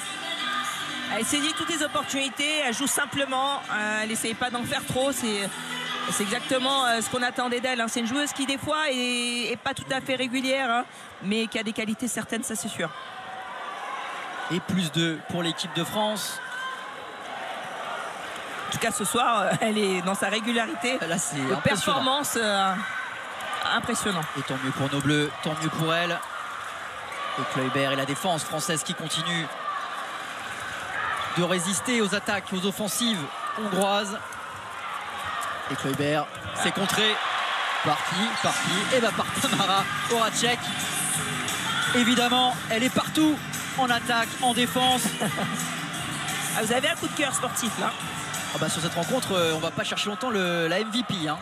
Elle saisit toutes les opportunités, elle joue simplement, elle n'essaye pas d'en faire trop. C'est exactement ce qu'on attendait d'elle. C'est une joueuse qui des fois est pas tout à fait régulière, mais qui a des qualités certaines, ça c'est sûr. Et +2 pour l'équipe de France. En tout cas ce soir, elle est dans sa régularité. Là, c'est de performance impressionnant. Et tant mieux pour nos Bleus, tant mieux pour elle. Et Kleber et la défense française qui continue de résister aux attaques, aux offensives hongroises. Et Kleber, c'est contré. Par qui? Et par Tamara Horacek. Évidemment, elle est partout. en attaque, en défense. Ah, vous avez un coup de cœur sportif là. Ah bah, sur cette rencontre, on va pas chercher longtemps la MVP. Hein.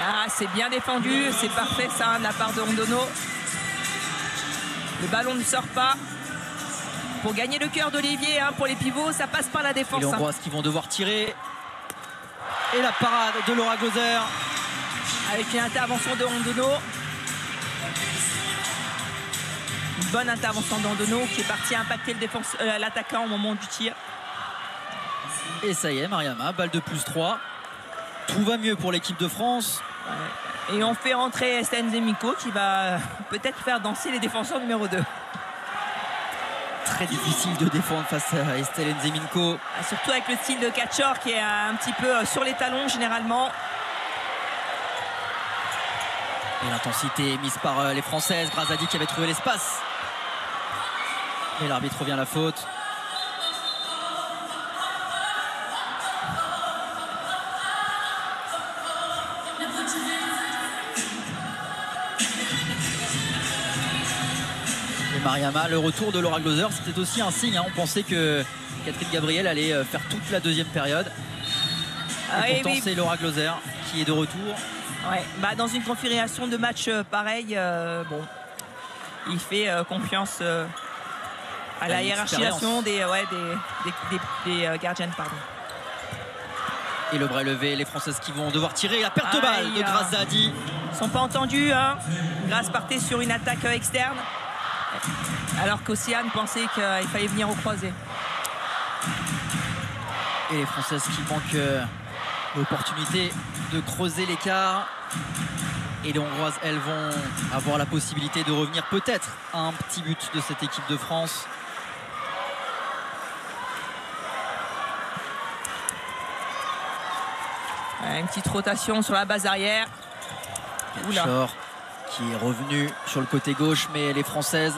Ah, c'est bien défendu, c'est parfait ça de la part de Rondono. Le ballon ne sort pas. Pour gagner le cœur d'Olivier, hein, pour les pivots, ça passe par la défense. Et les Hongroises qui vont devoir tirer. Et la parade de Laura Gloser. Avec une intervention de Rondono. Une bonne intervention de Rondono qui est parti impacter l'attaquant au moment du tir. Et ça y est, Mariama, balle de +3. Tout va mieux pour l'équipe de France. Ouais. Et on fait rentrer Estelle Zemiko qui va peut-être faire danser les défenseurs numéro 2. Très difficile de défendre face à Estelle Nzeminko. Surtout avec le style de catcheur qui est un petit peu sur les talons généralement. Et l'intensité mise par les Françaises. Grazadi qui avait trouvé l'espace. Et l'arbitre revient à la faute. Mariama, le retour de Laura Gloser, c'était aussi un signe. Hein. On pensait que Catherine Gabriel allait faire toute la deuxième période. Et pourtant, oui. C'est Laura Gloser qui est de retour. Ouais. Bah, dans une configuration de match pareil, bon, il fait confiance à la hiérarchisation des gardiennes. Pardon. Et le bras levé, les Françaises qui vont devoir tirer. La perte de balle de Grazadi. Ils ne sont pas entendus. Hein. Grace partait sur une attaque externe. Alors qu'Océane pensait qu'il fallait venir au croisé. Et les Françaises qui manquent l'opportunité de creuser l'écart. Et les Hongroises, elles vont avoir la possibilité de revenir peut-être à un petit but de cette équipe de France. Une petite rotation sur la base arrière. Catchor qui est revenu sur le côté gauche, mais les Françaises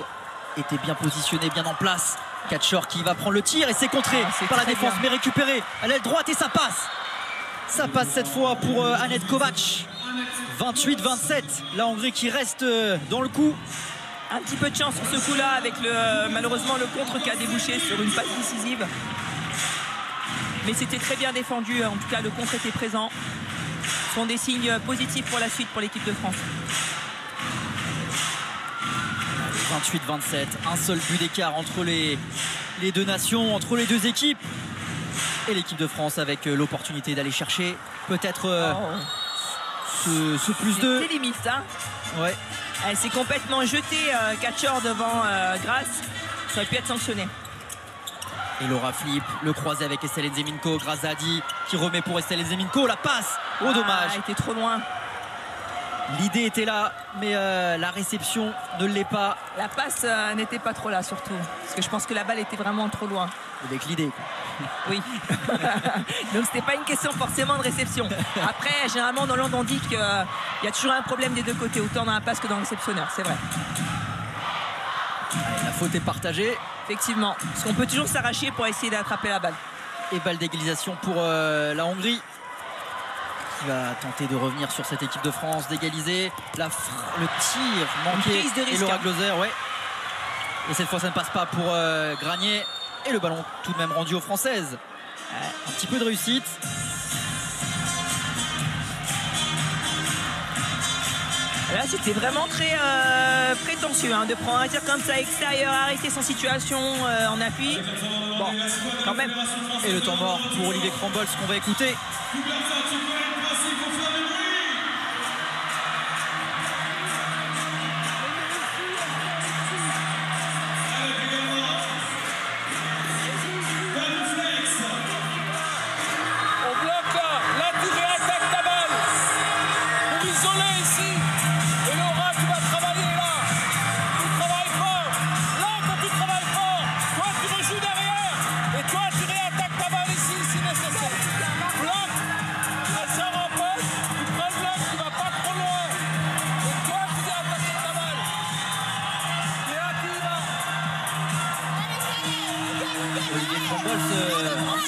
étaient bien positionnées, bien en place. Catchor qui va prendre le tir et c'est contré par la défense, mais récupéré à l'aile droite et ça passe. Ça passe cette fois pour Annette Kovacs. 28-27, la Hongrie qui reste dans le coup. Un petit peu de chance sur ce coup-là avec malheureusement le contre qui a débouché sur une passe décisive. Mais c'était très bien défendu, en tout cas le contre était présent. Ce sont des signes positifs pour la suite pour l'équipe de France. 28-27, un seul but d'écart entre les deux nations, entre les deux équipes. Et l'équipe de France avec l'opportunité d'aller chercher peut-être ce +2. C'est limite, hein. Ouais. Elle s'est complètement jetée catcheur devant Grace. Ça aurait pu être sanctionné. Et Laura Flip, le croisé avec Estelle Nzeminko. Grazadi qui remet pour Estelle Nzeminko. La passe, dommage. Elle était trop loin. L'idée était là, mais la réception ne l'est pas. La passe n'était pas trop là, surtout. Parce que je pense que la balle était vraiment trop loin. Avec l'idée. Oui. Donc c'était pas une question forcément de réception. Après, généralement, dans l'onde, on dit qu'il y a toujours un problème des deux côtés, autant dans la passe que dans le réceptionneur, c'est vrai. Allez, la faute est partagée. Effectivement. Parce qu'on peut toujours s'arracher pour essayer d'attraper la balle. Et balle d'égalisation pour la Hongrie. Qui va tenter de revenir sur cette équipe de France, d'égaliser. Le tir manqué. Et Laura Gloser, ouais. Et cette fois, ça ne passe pas pour Granier. Et le ballon tout de même rendu aux Françaises. Un petit peu de réussite. Là, c'était vraiment très prétentieux de prendre un tir comme ça extérieur, arrêter son situation en appui. Bon, quand même. Et le temps mort pour Olivier Crambol, ce qu'on va écouter.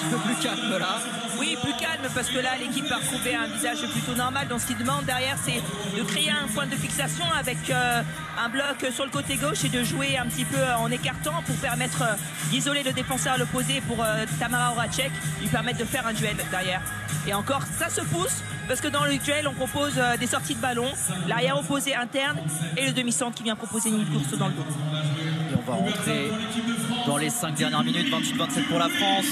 petit peu plus calme là. Oui, plus calme parce que là l'équipe a retrouvé un visage plutôt normal. Donc ce qu'il demande derrière, c'est de créer un point de fixation avec un bloc sur le côté gauche et de jouer un petit peu en écartant pour permettre d'isoler le défenseur à l'opposé pour Tamara Horacek, lui permettre de faire un duel derrière. Et encore, ça se pousse parce que dans le duel, on propose des sorties de ballon, l'arrière opposé interne et le demi-centre qui vient proposer une course dans le dos. Et on va rentrer dans les 5 dernières minutes, 28-27 pour la France.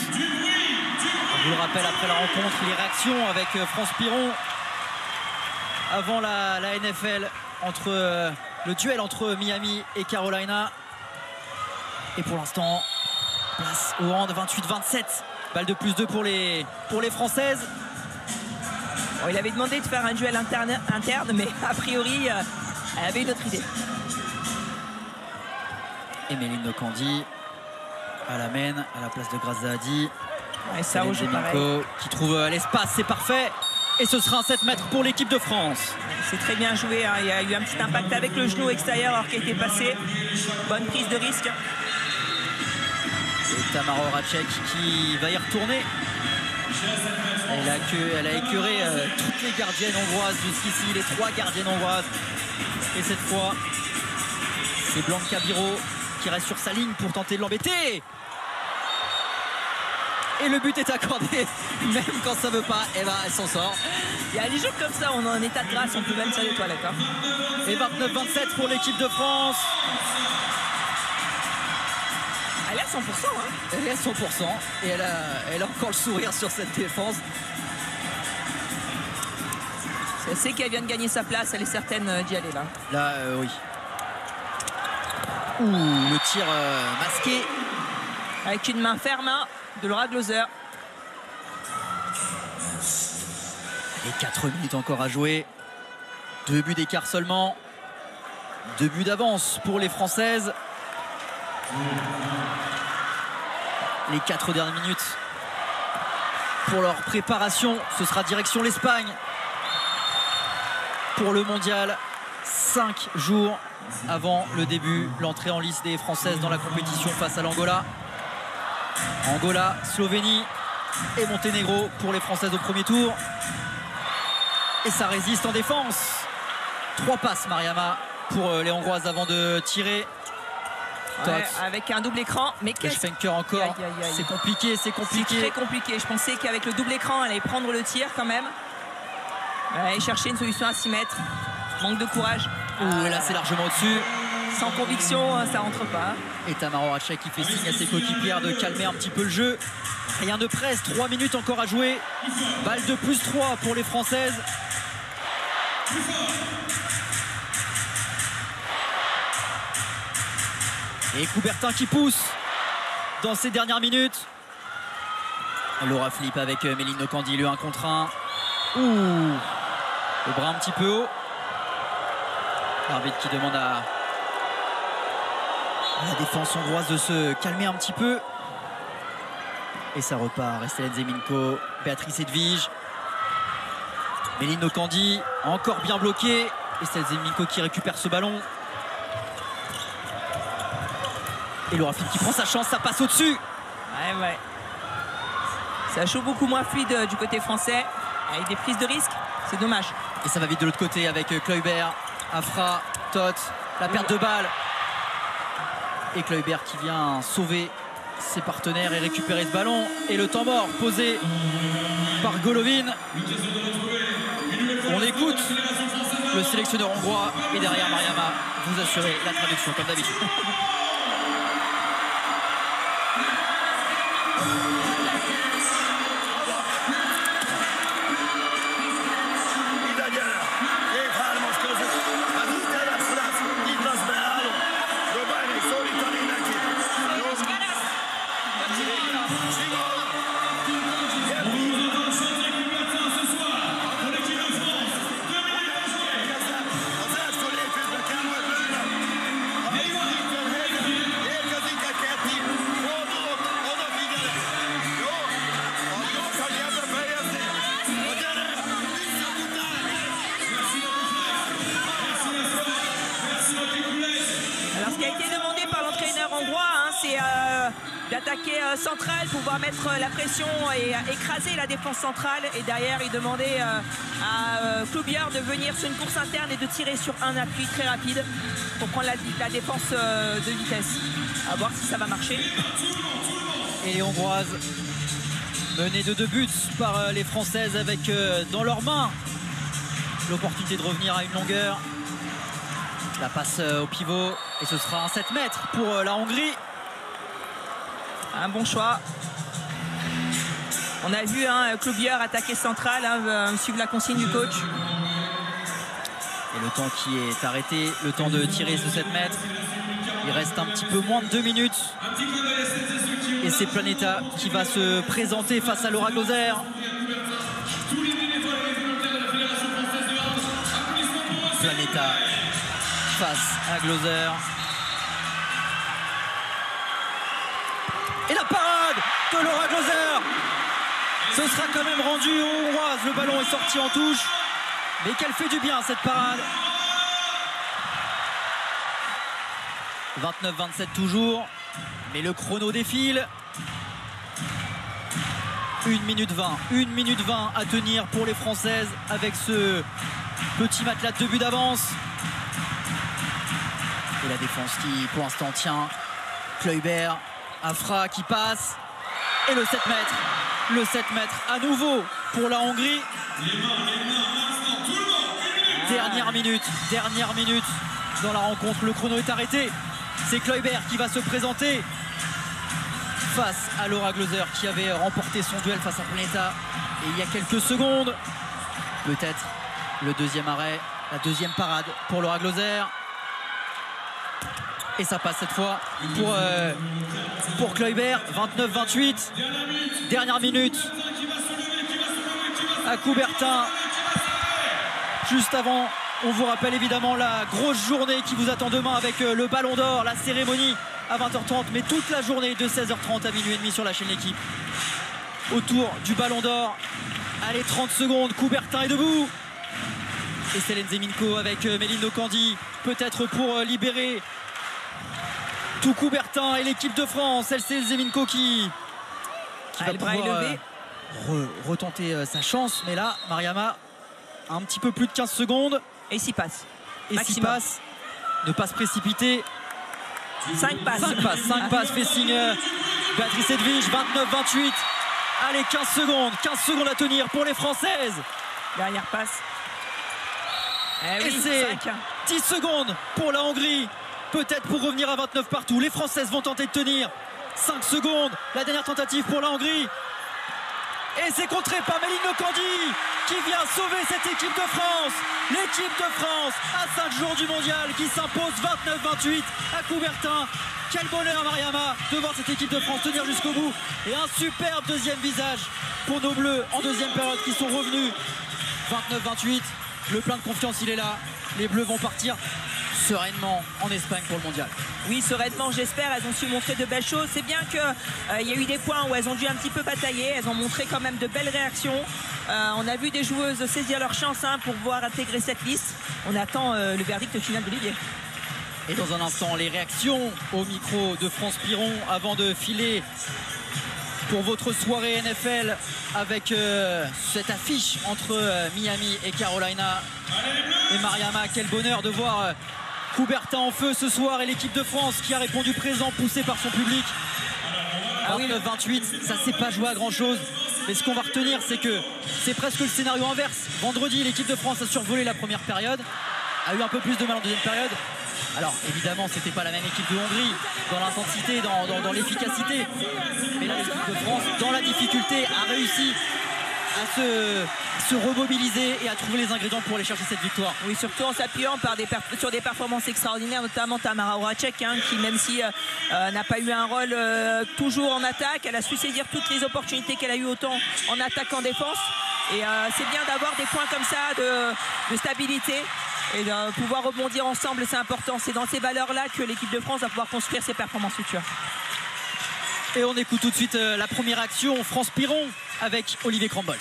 On vous le rappelle, après la rencontre, les réactions avec France Piron avant la NFL, le duel entre Miami et Carolina. Et pour l'instant, place au hand, 28-27. Balle de plus 2 pour les Françaises. Bon, il avait demandé de faire un duel interne mais a priori, elle avait une autre idée. Et Méline Nokandi à la mène à la place de Grazadi. Et ça joue pareil. Qui trouve l'espace, c'est parfait. Et ce sera un 7 mètres pour l'équipe de France. C'est très bien joué, hein. Il y a eu un petit impact avec le genou extérieur alors qu'il a été passé. Bonne prise de risque. Et Tamara Horacek qui va y retourner. Elle a écœuré toutes les gardiennes hongroises jusqu'ici, les 3 gardiennes hongroises. Et cette fois, c'est Blanca Biro qui reste sur sa ligne pour tenter de l'embêter. Et le but est accordé, même quand ça veut pas, et ben elle s'en sort. Il y a des jours comme ça, on est en état de grâce, on peut même salir les toilettes. Hein. Et 29-27 pour l'équipe de France. Elle est à 100%. Hein. Elle est à 100% et elle a encore le sourire sur cette défense. Elle sait qu'elle vient de gagner sa place, elle est certaine d'y aller là. Là, oui. Ouh, le tir masqué. Avec une main ferme de Laura Glauser. Et 4 minutes encore à jouer. 2 buts d'écart seulement. 2 buts d'avance pour les Françaises. Les 4 dernières minutes pour leur préparation. Ce sera direction l'Espagne pour le mondial. 5 jours avant le début, l'entrée en lice des Françaises dans la compétition face à l'Angola. Angola, Slovénie et Monténégro pour les Françaises au premier tour. Et ça résiste en défense. 3 passes, Mariama, pour les Hongroises avant de tirer. Ouais, avec un double écran, mais Fenker encore. C'est compliqué, c'est compliqué. C'est très compliqué. Je pensais qu'avec le double écran, elle allait prendre le tir quand même. Elle allait chercher une solution à 6 mètres. Manque de courage. Et là, c'est largement au-dessus. Sans conviction, ça rentre pas. Et Tamara Horacek qui fait signe à ses coéquipières de calmer un petit peu le jeu. Rien de presse, 3 minutes encore à jouer. Balle de plus 3 pour les Françaises. Et Coubertin qui pousse dans ces dernières minutes. Laura Flip avec Méline Nokandi, le 1 contre 1. Ouh, le bras un petit peu haut. L'arbitre qui demande à la défense hongroise de se calmer un petit peu. Et ça repart. Estelle Zeminko, Béatrice Edwige. Méline Nokandi, encore bien bloqué. Estelle Zeminko qui récupère ce ballon. Et Laura Flip qui prend sa chance, ça passe au-dessus. Ouais. Ça joue beaucoup moins fluide du côté français. Avec des prises de risque, c'est dommage. Et ça va vite de l'autre côté avec Kluivert, Afra, Tot, la perte de balle. Et Kluivert qui vient sauver ses partenaires et récupérer ce ballon. Et le temps mort posé par Golovin. On écoute le sélectionneur hongrois et derrière Mariama, vous assurez la traduction comme d'habitude. d'attaquer central, pouvoir mettre la pression et écraser la défense centrale. Et derrière, il demandait à Cloubière de venir sur une course interne et de tirer sur un appui très rapide pour prendre la défense de vitesse. À voir si ça va marcher. Et les Hongroises menées de 2 buts par les Françaises avec dans leurs mains l'opportunité de revenir à une longueur. La passe au pivot et ce sera un 7 mètres pour la Hongrie. Un bon choix. On a vu Cloubière attaquer central, suivre la consigne du coach. Et le temps qui est arrêté, le temps de tirer ce 7 mètres. Il reste un petit peu moins de 2 minutes. Et c'est Planeta qui va se présenter face à Laura Glauser. Planeta face à Glauser. Et la parade de Laura Glauser. Ce sera quand même rendu aux Hongroises. Le ballon est sorti en touche. Mais qu'elle fait du bien cette parade. 29-27 toujours. Mais le chrono défile. 1 minute 20. 1 minute 20 à tenir pour les Françaises avec ce petit matelas de 2 buts d'avance. Et la défense qui pour l'instant tient. Kluivert, Afra qui passe. Et le 7 mètres. Le 7 mètres à nouveau pour la Hongrie. Dernière minute dans la rencontre. Le chrono est arrêté. C'est Kluivert qui va se présenter face à Laura Glauser qui avait remporté son duel face à Planeta et il y a quelques secondes. Peut-être le deuxième arrêt, la deuxième parade pour Laura Glauser. Et ça passe cette fois pour Kluivert. 29-28. Dernière minute à Coubertin. Juste avant, on vous rappelle évidemment la grosse journée qui vous attend demain avec le Ballon d'Or, la cérémonie à 20h30, mais toute la journée de 16h30 à minuit et demi sur la chaîne L'Équipe. Autour du Ballon d'Or. Allez, 30 secondes, Coubertin est debout. Et Céline Zeminko avec Méline Nocandi, peut-être pour libérer tout Coubertin et l'équipe de France. C'est Zeminko qui va pouvoir retenter sa chance. Mais là, Mariama, un petit peu plus de 15 secondes. Et s'y passe. Et s'y passe. Ne pas se précipiter. 5 passes. 5 passes fait signe Béatrice Edwige. 29-28. Allez, 15 secondes. 15 secondes à tenir pour les Françaises. Dernière passe. Et c'est 10 secondes pour la Hongrie. Peut-être pour revenir à 29 partout. Les Françaises vont tenter de tenir. 5 secondes. La dernière tentative pour la Hongrie. Et c'est contré par Méline Nocandi qui vient sauver cette équipe de France. L'équipe de France à 5 jours du mondial qui s'impose 29-28 à Coubertin. Quel bonheur Mariama de voir cette équipe de France tenir jusqu'au bout. Et un superbe deuxième visage pour nos Bleus en deuxième période qui sont revenus. 29-28. Le plein de confiance il est là. Les Bleus vont partir sereinement en Espagne pour le mondial. Oui, sereinement, j'espère. Elles ont su montrer de belles choses. C'est bien qu'il y a eu des points où elles ont dû un petit peu batailler. Elles ont montré quand même de belles réactions. On a vu des joueuses saisir leur chance pour pouvoir intégrer cette liste. On attend le verdict final d'Olivier. Et dans un instant, les réactions au micro de France Piron avant de filer pour votre soirée NFL avec cette affiche entre Miami et Carolina. Et Mariama, quel bonheur de voir Coubertin en feu ce soir et l'équipe de France qui a répondu présent, poussé par son public. 29-28, ça s'est pas joué à grand chose. Mais ce qu'on va retenir, c'est que c'est presque le scénario inverse. Vendredi, l'équipe de France a survolé la première période, a eu un peu plus de mal en deuxième période. Alors évidemment, c'était pas la même équipe de Hongrie dans l'intensité, dans l'efficacité. Mais là, l'équipe de France, dans la difficulté, a réussi à se remobiliser et à trouver les ingrédients pour aller chercher cette victoire. Oui, surtout en s'appuyant sur des performances extraordinaires, notamment Tamara Horacek, qui même si n'a pas eu un rôle toujours en attaque, elle a su saisir toutes les opportunités qu'elle a eues autant en attaque qu'en défense. Et c'est bien d'avoir des points comme ça de stabilité. Et de pouvoir rebondir ensemble, c'est important. C'est dans ces valeurs-là que l'équipe de France va pouvoir construire ses performances futures. Et on écoute tout de suite la première action, France Piron avec Olivier Crambols.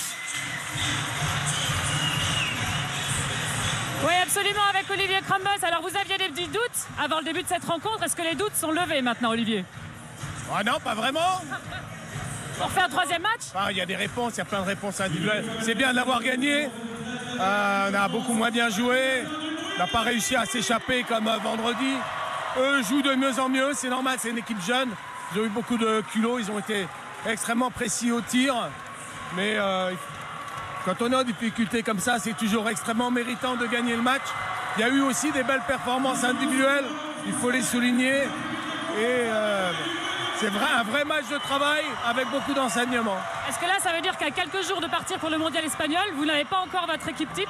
Oui, absolument, avec Olivier Crambols. Alors, vous aviez des petits doutes avant le début de cette rencontre. Est-ce que les doutes sont levés maintenant, Olivier ? Ah non, pas vraiment. Pour faire un troisième match? Il y a des réponses, il y a plein de réponses individuelles. C'est bien d'avoir gagné. On a beaucoup moins bien joué. On n'a pas réussi à s'échapper comme vendredi. Eux jouent de mieux en mieux, c'est normal, c'est une équipe jeune. Ils ont eu beaucoup de culot, ils ont été extrêmement précis au tir. Mais quand on est en difficulté comme ça, c'est toujours extrêmement méritant de gagner le match. Il y a eu aussi des belles performances individuelles, il faut les souligner. Et c'est un vrai match de travail avec beaucoup d'enseignements. Est-ce que là, ça veut dire qu'à quelques jours de partir pour le mondial espagnol, vous n'avez pas encore votre équipe type?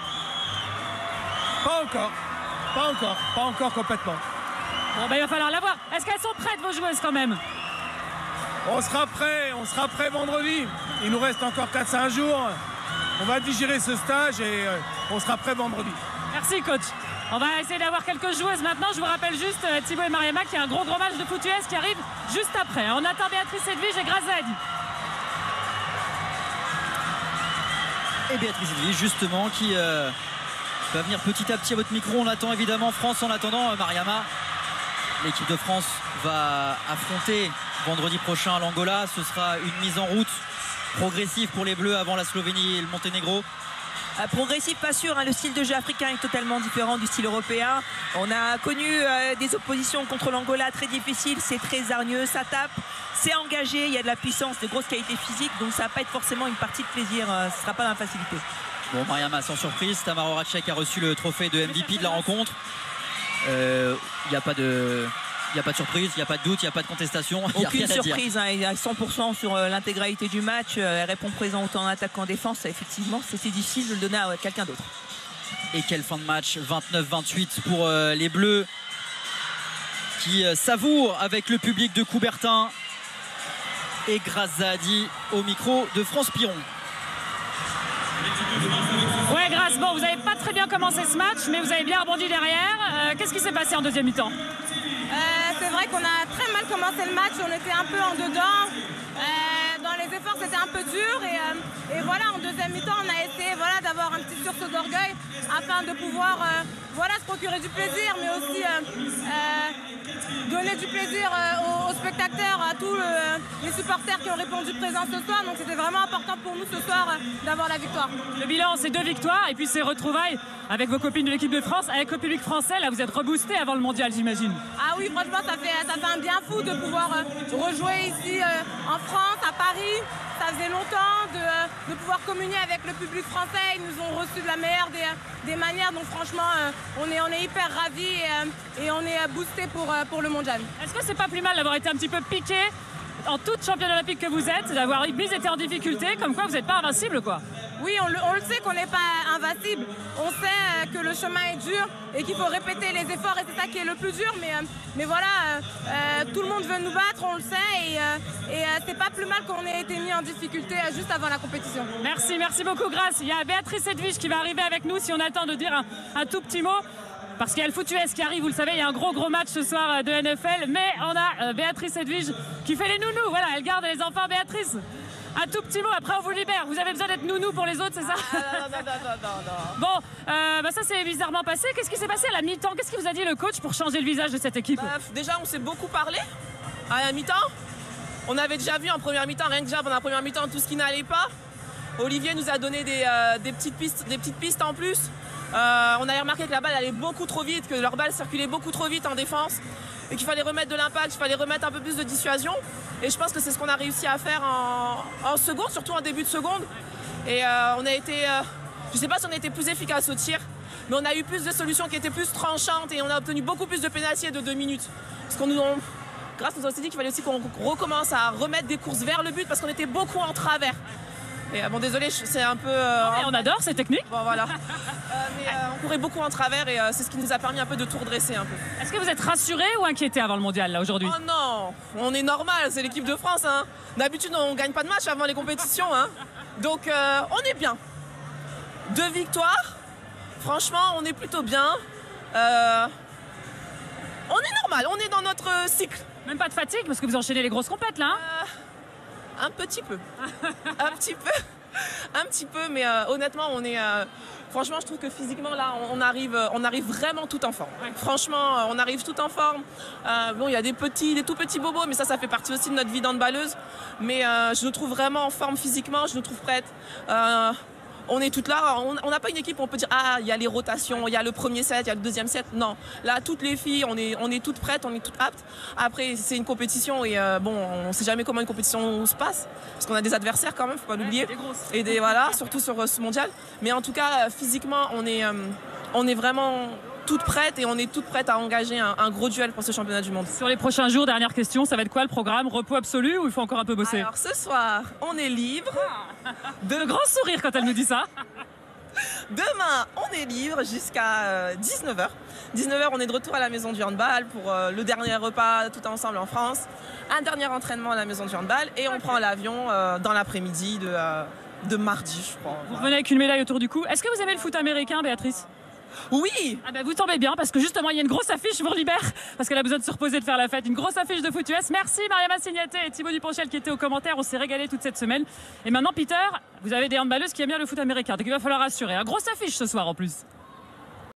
Pas encore complètement. Bon, ben, il va falloir la voir. Est-ce qu'elles sont prêtes, vos joueuses, quand même? On sera prêt vendredi. Il nous reste encore 4-5 jours. On va digérer ce stage et on sera prêt vendredi. Merci, coach. On va essayer d'avoir quelques joueuses maintenant. Je vous rappelle juste Thibaut et Mariama qui a un gros match de foot US qui arrive juste après. On attend Béatrice Edwige et Grace Zaadi. Et Béatrice Edwige, justement, qui va venir petit à petit à votre micro. On attend évidemment France en attendant. Mariama, l'équipe de France va affronter vendredi prochain l'Angola. Ce sera une mise en route progressive pour les Bleus avant la Slovénie et le Monténégro. Progressif, pas sûr, hein. Le style de jeu africain est totalement différent du style européen. On a connu des oppositions contre l'Angola très difficiles, c'est très hargneux, ça tape, c'est engagé, il y a de la puissance, de grosses qualités physiques, donc ça va pas être forcément une partie de plaisir, ce ne sera pas dans la facilité. Bon, Mariama, sans surprise, Tamara Horacek a reçu le trophée de MVP de la rencontre. Il n'y a pas de surprise, il n'y a pas de doute, il n'y a pas de contestation. Aucune surprise, hein, il est à 100% sur l'intégralité du match. Elle répond présent autant en attaque qu'en défense. Effectivement, c'était difficile de le donner à quelqu'un d'autre. Et quelle fin de match, 29-28 pour les Bleus qui savourent avec le public de Coubertin. Et Grace Zaadi au micro de France Piron. Ouais, Grace, bon, vous n'avez pas très bien commencé ce match, mais vous avez bien rebondi derrière. Qu'est-ce qui s'est passé en deuxième mi-temps? C'est vrai qu'on a très mal commencé le match, on était un peu en dedans. Dans les efforts, c'était un peu dur. Et voilà, en deuxième mi-temps, on a essayé d'avoir un petit sursaut d'orgueil afin de pouvoir se procurer du plaisir, mais aussi donner du plaisir aux spectateurs, à tous les supporters qui ont répondu présents ce soir. Donc c'était vraiment important pour nous ce soir d'avoir la victoire. Le bilan, c'est 2 victoires et puis ces retrouvailles avec vos copines de l'équipe de France, avec le public français. Là, vous êtes reboostés avant le mondial, j'imagine. Ah oui, franchement, ça fait un bien fou de pouvoir rejouer ici en France, à Paris. Ça faisait longtemps de pouvoir communier avec le public français. Ils nous ont reçus de la meilleure des manières. Donc franchement, on est hyper ravis et on est boostés pour le mondial. Est-ce que c'est pas plus mal d'avoir été un petit peu piqué en toute championne olympique que vous êtes, d'avoir été en difficulté, comme quoi vous n'êtes pas invincible, quoi? Oui, on le sait qu'on n'est pas invincible. On sait que le chemin est dur et qu'il faut répéter les efforts et c'est ça qui est le plus dur. Mais voilà, tout le monde veut nous battre, on le sait et c'est pas plus mal qu'on ait été mis en difficulté juste avant la compétition. Merci beaucoup Grace. Il y a Béatrice Edwige qui va arriver avec nous si on attend de dire un tout petit mot. Parce qu'il y a le foot US qui arrive, vous le savez, il y a un gros match ce soir de NFL. Mais on a Béatrice Edwige qui fait les nounous. Voilà, elle garde les enfants. Béatrice, un tout petit mot, après on vous libère. Vous avez besoin d'être nounou pour les autres, c'est ça? Non. Bon, ça s'est bizarrement passé. Qu'est-ce qui s'est passé à la mi-temps? Qu'est-ce qui vous a dit le coach pour changer le visage de cette équipe? Déjà, on s'est beaucoup parlé à la mi-temps. On avait déjà vu en première mi-temps, rien que déjà pendant la première mi-temps, tout ce qui n'allait pas. Olivier nous a donné des petites pistes en plus. On avait remarqué que la balle allait beaucoup trop vite, que leur balle circulait beaucoup trop vite en défense et qu'il fallait remettre de l'impact, qu'il fallait remettre un peu plus de dissuasion. Et je pense que c'est ce qu'on a réussi à faire en seconde, surtout en début de seconde. Et on a été, je ne sais pas si on a été plus efficace au tir, mais on a eu plus de solutions qui étaient plus tranchantes et on a obtenu beaucoup plus de pénalités de 2 minutes. Parce qu'on Grace nous a aussi dit qu'il fallait aussi qu'on recommence à remettre des courses vers le but parce qu'on était beaucoup en travers. Et bon, désolé, c'est un peu... on adore ces techniques. Bon, voilà. Mais on courait beaucoup en travers et c'est ce qui nous a permis un peu de tout redresser un peu. Est-ce que vous êtes rassuré ou inquiété avant le mondial, là, aujourd'hui? Oh non, on est normal, c'est l'équipe de France. Hein. D'habitude, on ne gagne pas de match avant les compétitions. Hein. Donc, on est bien. 2 victoires. Franchement, on est plutôt bien. On est normal, on est dans notre cycle. Même pas de fatigue parce que vous enchaînez les grosses compètes, là, hein? Un petit peu. Un petit peu. Un petit peu, mais honnêtement, on est... franchement, je trouve que physiquement, là, on arrive vraiment tout en forme. Franchement, on arrive tout en forme. Bon, il y a des tout petits bobos, mais ça fait partie aussi de notre vie d'handballeuse. Mais je nous trouve vraiment en forme physiquement, je nous trouve prête. On est toutes là, on n'a pas une équipe où on peut dire ah il y a les rotations, il y a le premier set, il y a le deuxième set. Non, là toutes les filles, on est toutes prêtes, on est toutes aptes. Après c'est une compétition et bon on ne sait jamais comment une compétition se passe parce qu'on a des adversaires quand même, faut pas l'oublier. Et voilà, surtout sur ce mondial. Mais en tout cas physiquement on est vraiment toutes prêtes et on est toutes prêtes à engager un gros duel pour ce championnat du monde. Sur les prochains jours, dernière question, ça va être quoi le programme? Repos absolu ou il faut encore un peu bosser? Alors ce soir, on est libre. De grands sourires quand elle nous dit ça. Demain, on est libre jusqu'à 19h. 19h, on est de retour à la maison du handball pour le dernier repas tout ensemble en France. Un dernier entraînement à la maison du handball et on prend l'avion dans l'après-midi de mardi, je crois. Vous revenez avec une médaille autour du cou. Est-ce que vous aimez le foot américain, Béatrice? Oui. Ah ben vous tombez bien parce que justement il y a une grosse affiche, je vous libère parce qu'elle a besoin de se reposer, de faire la fête. Une grosse affiche de foot US. Merci Mariama Signaté et Thibaut Duponchel qui étaient aux commentaires. On s'est régalé toute cette semaine. Et maintenant Peter, vous avez des handballeuses qui aiment bien le foot américain, donc il va falloir assurer. Une grosse affiche ce soir en plus.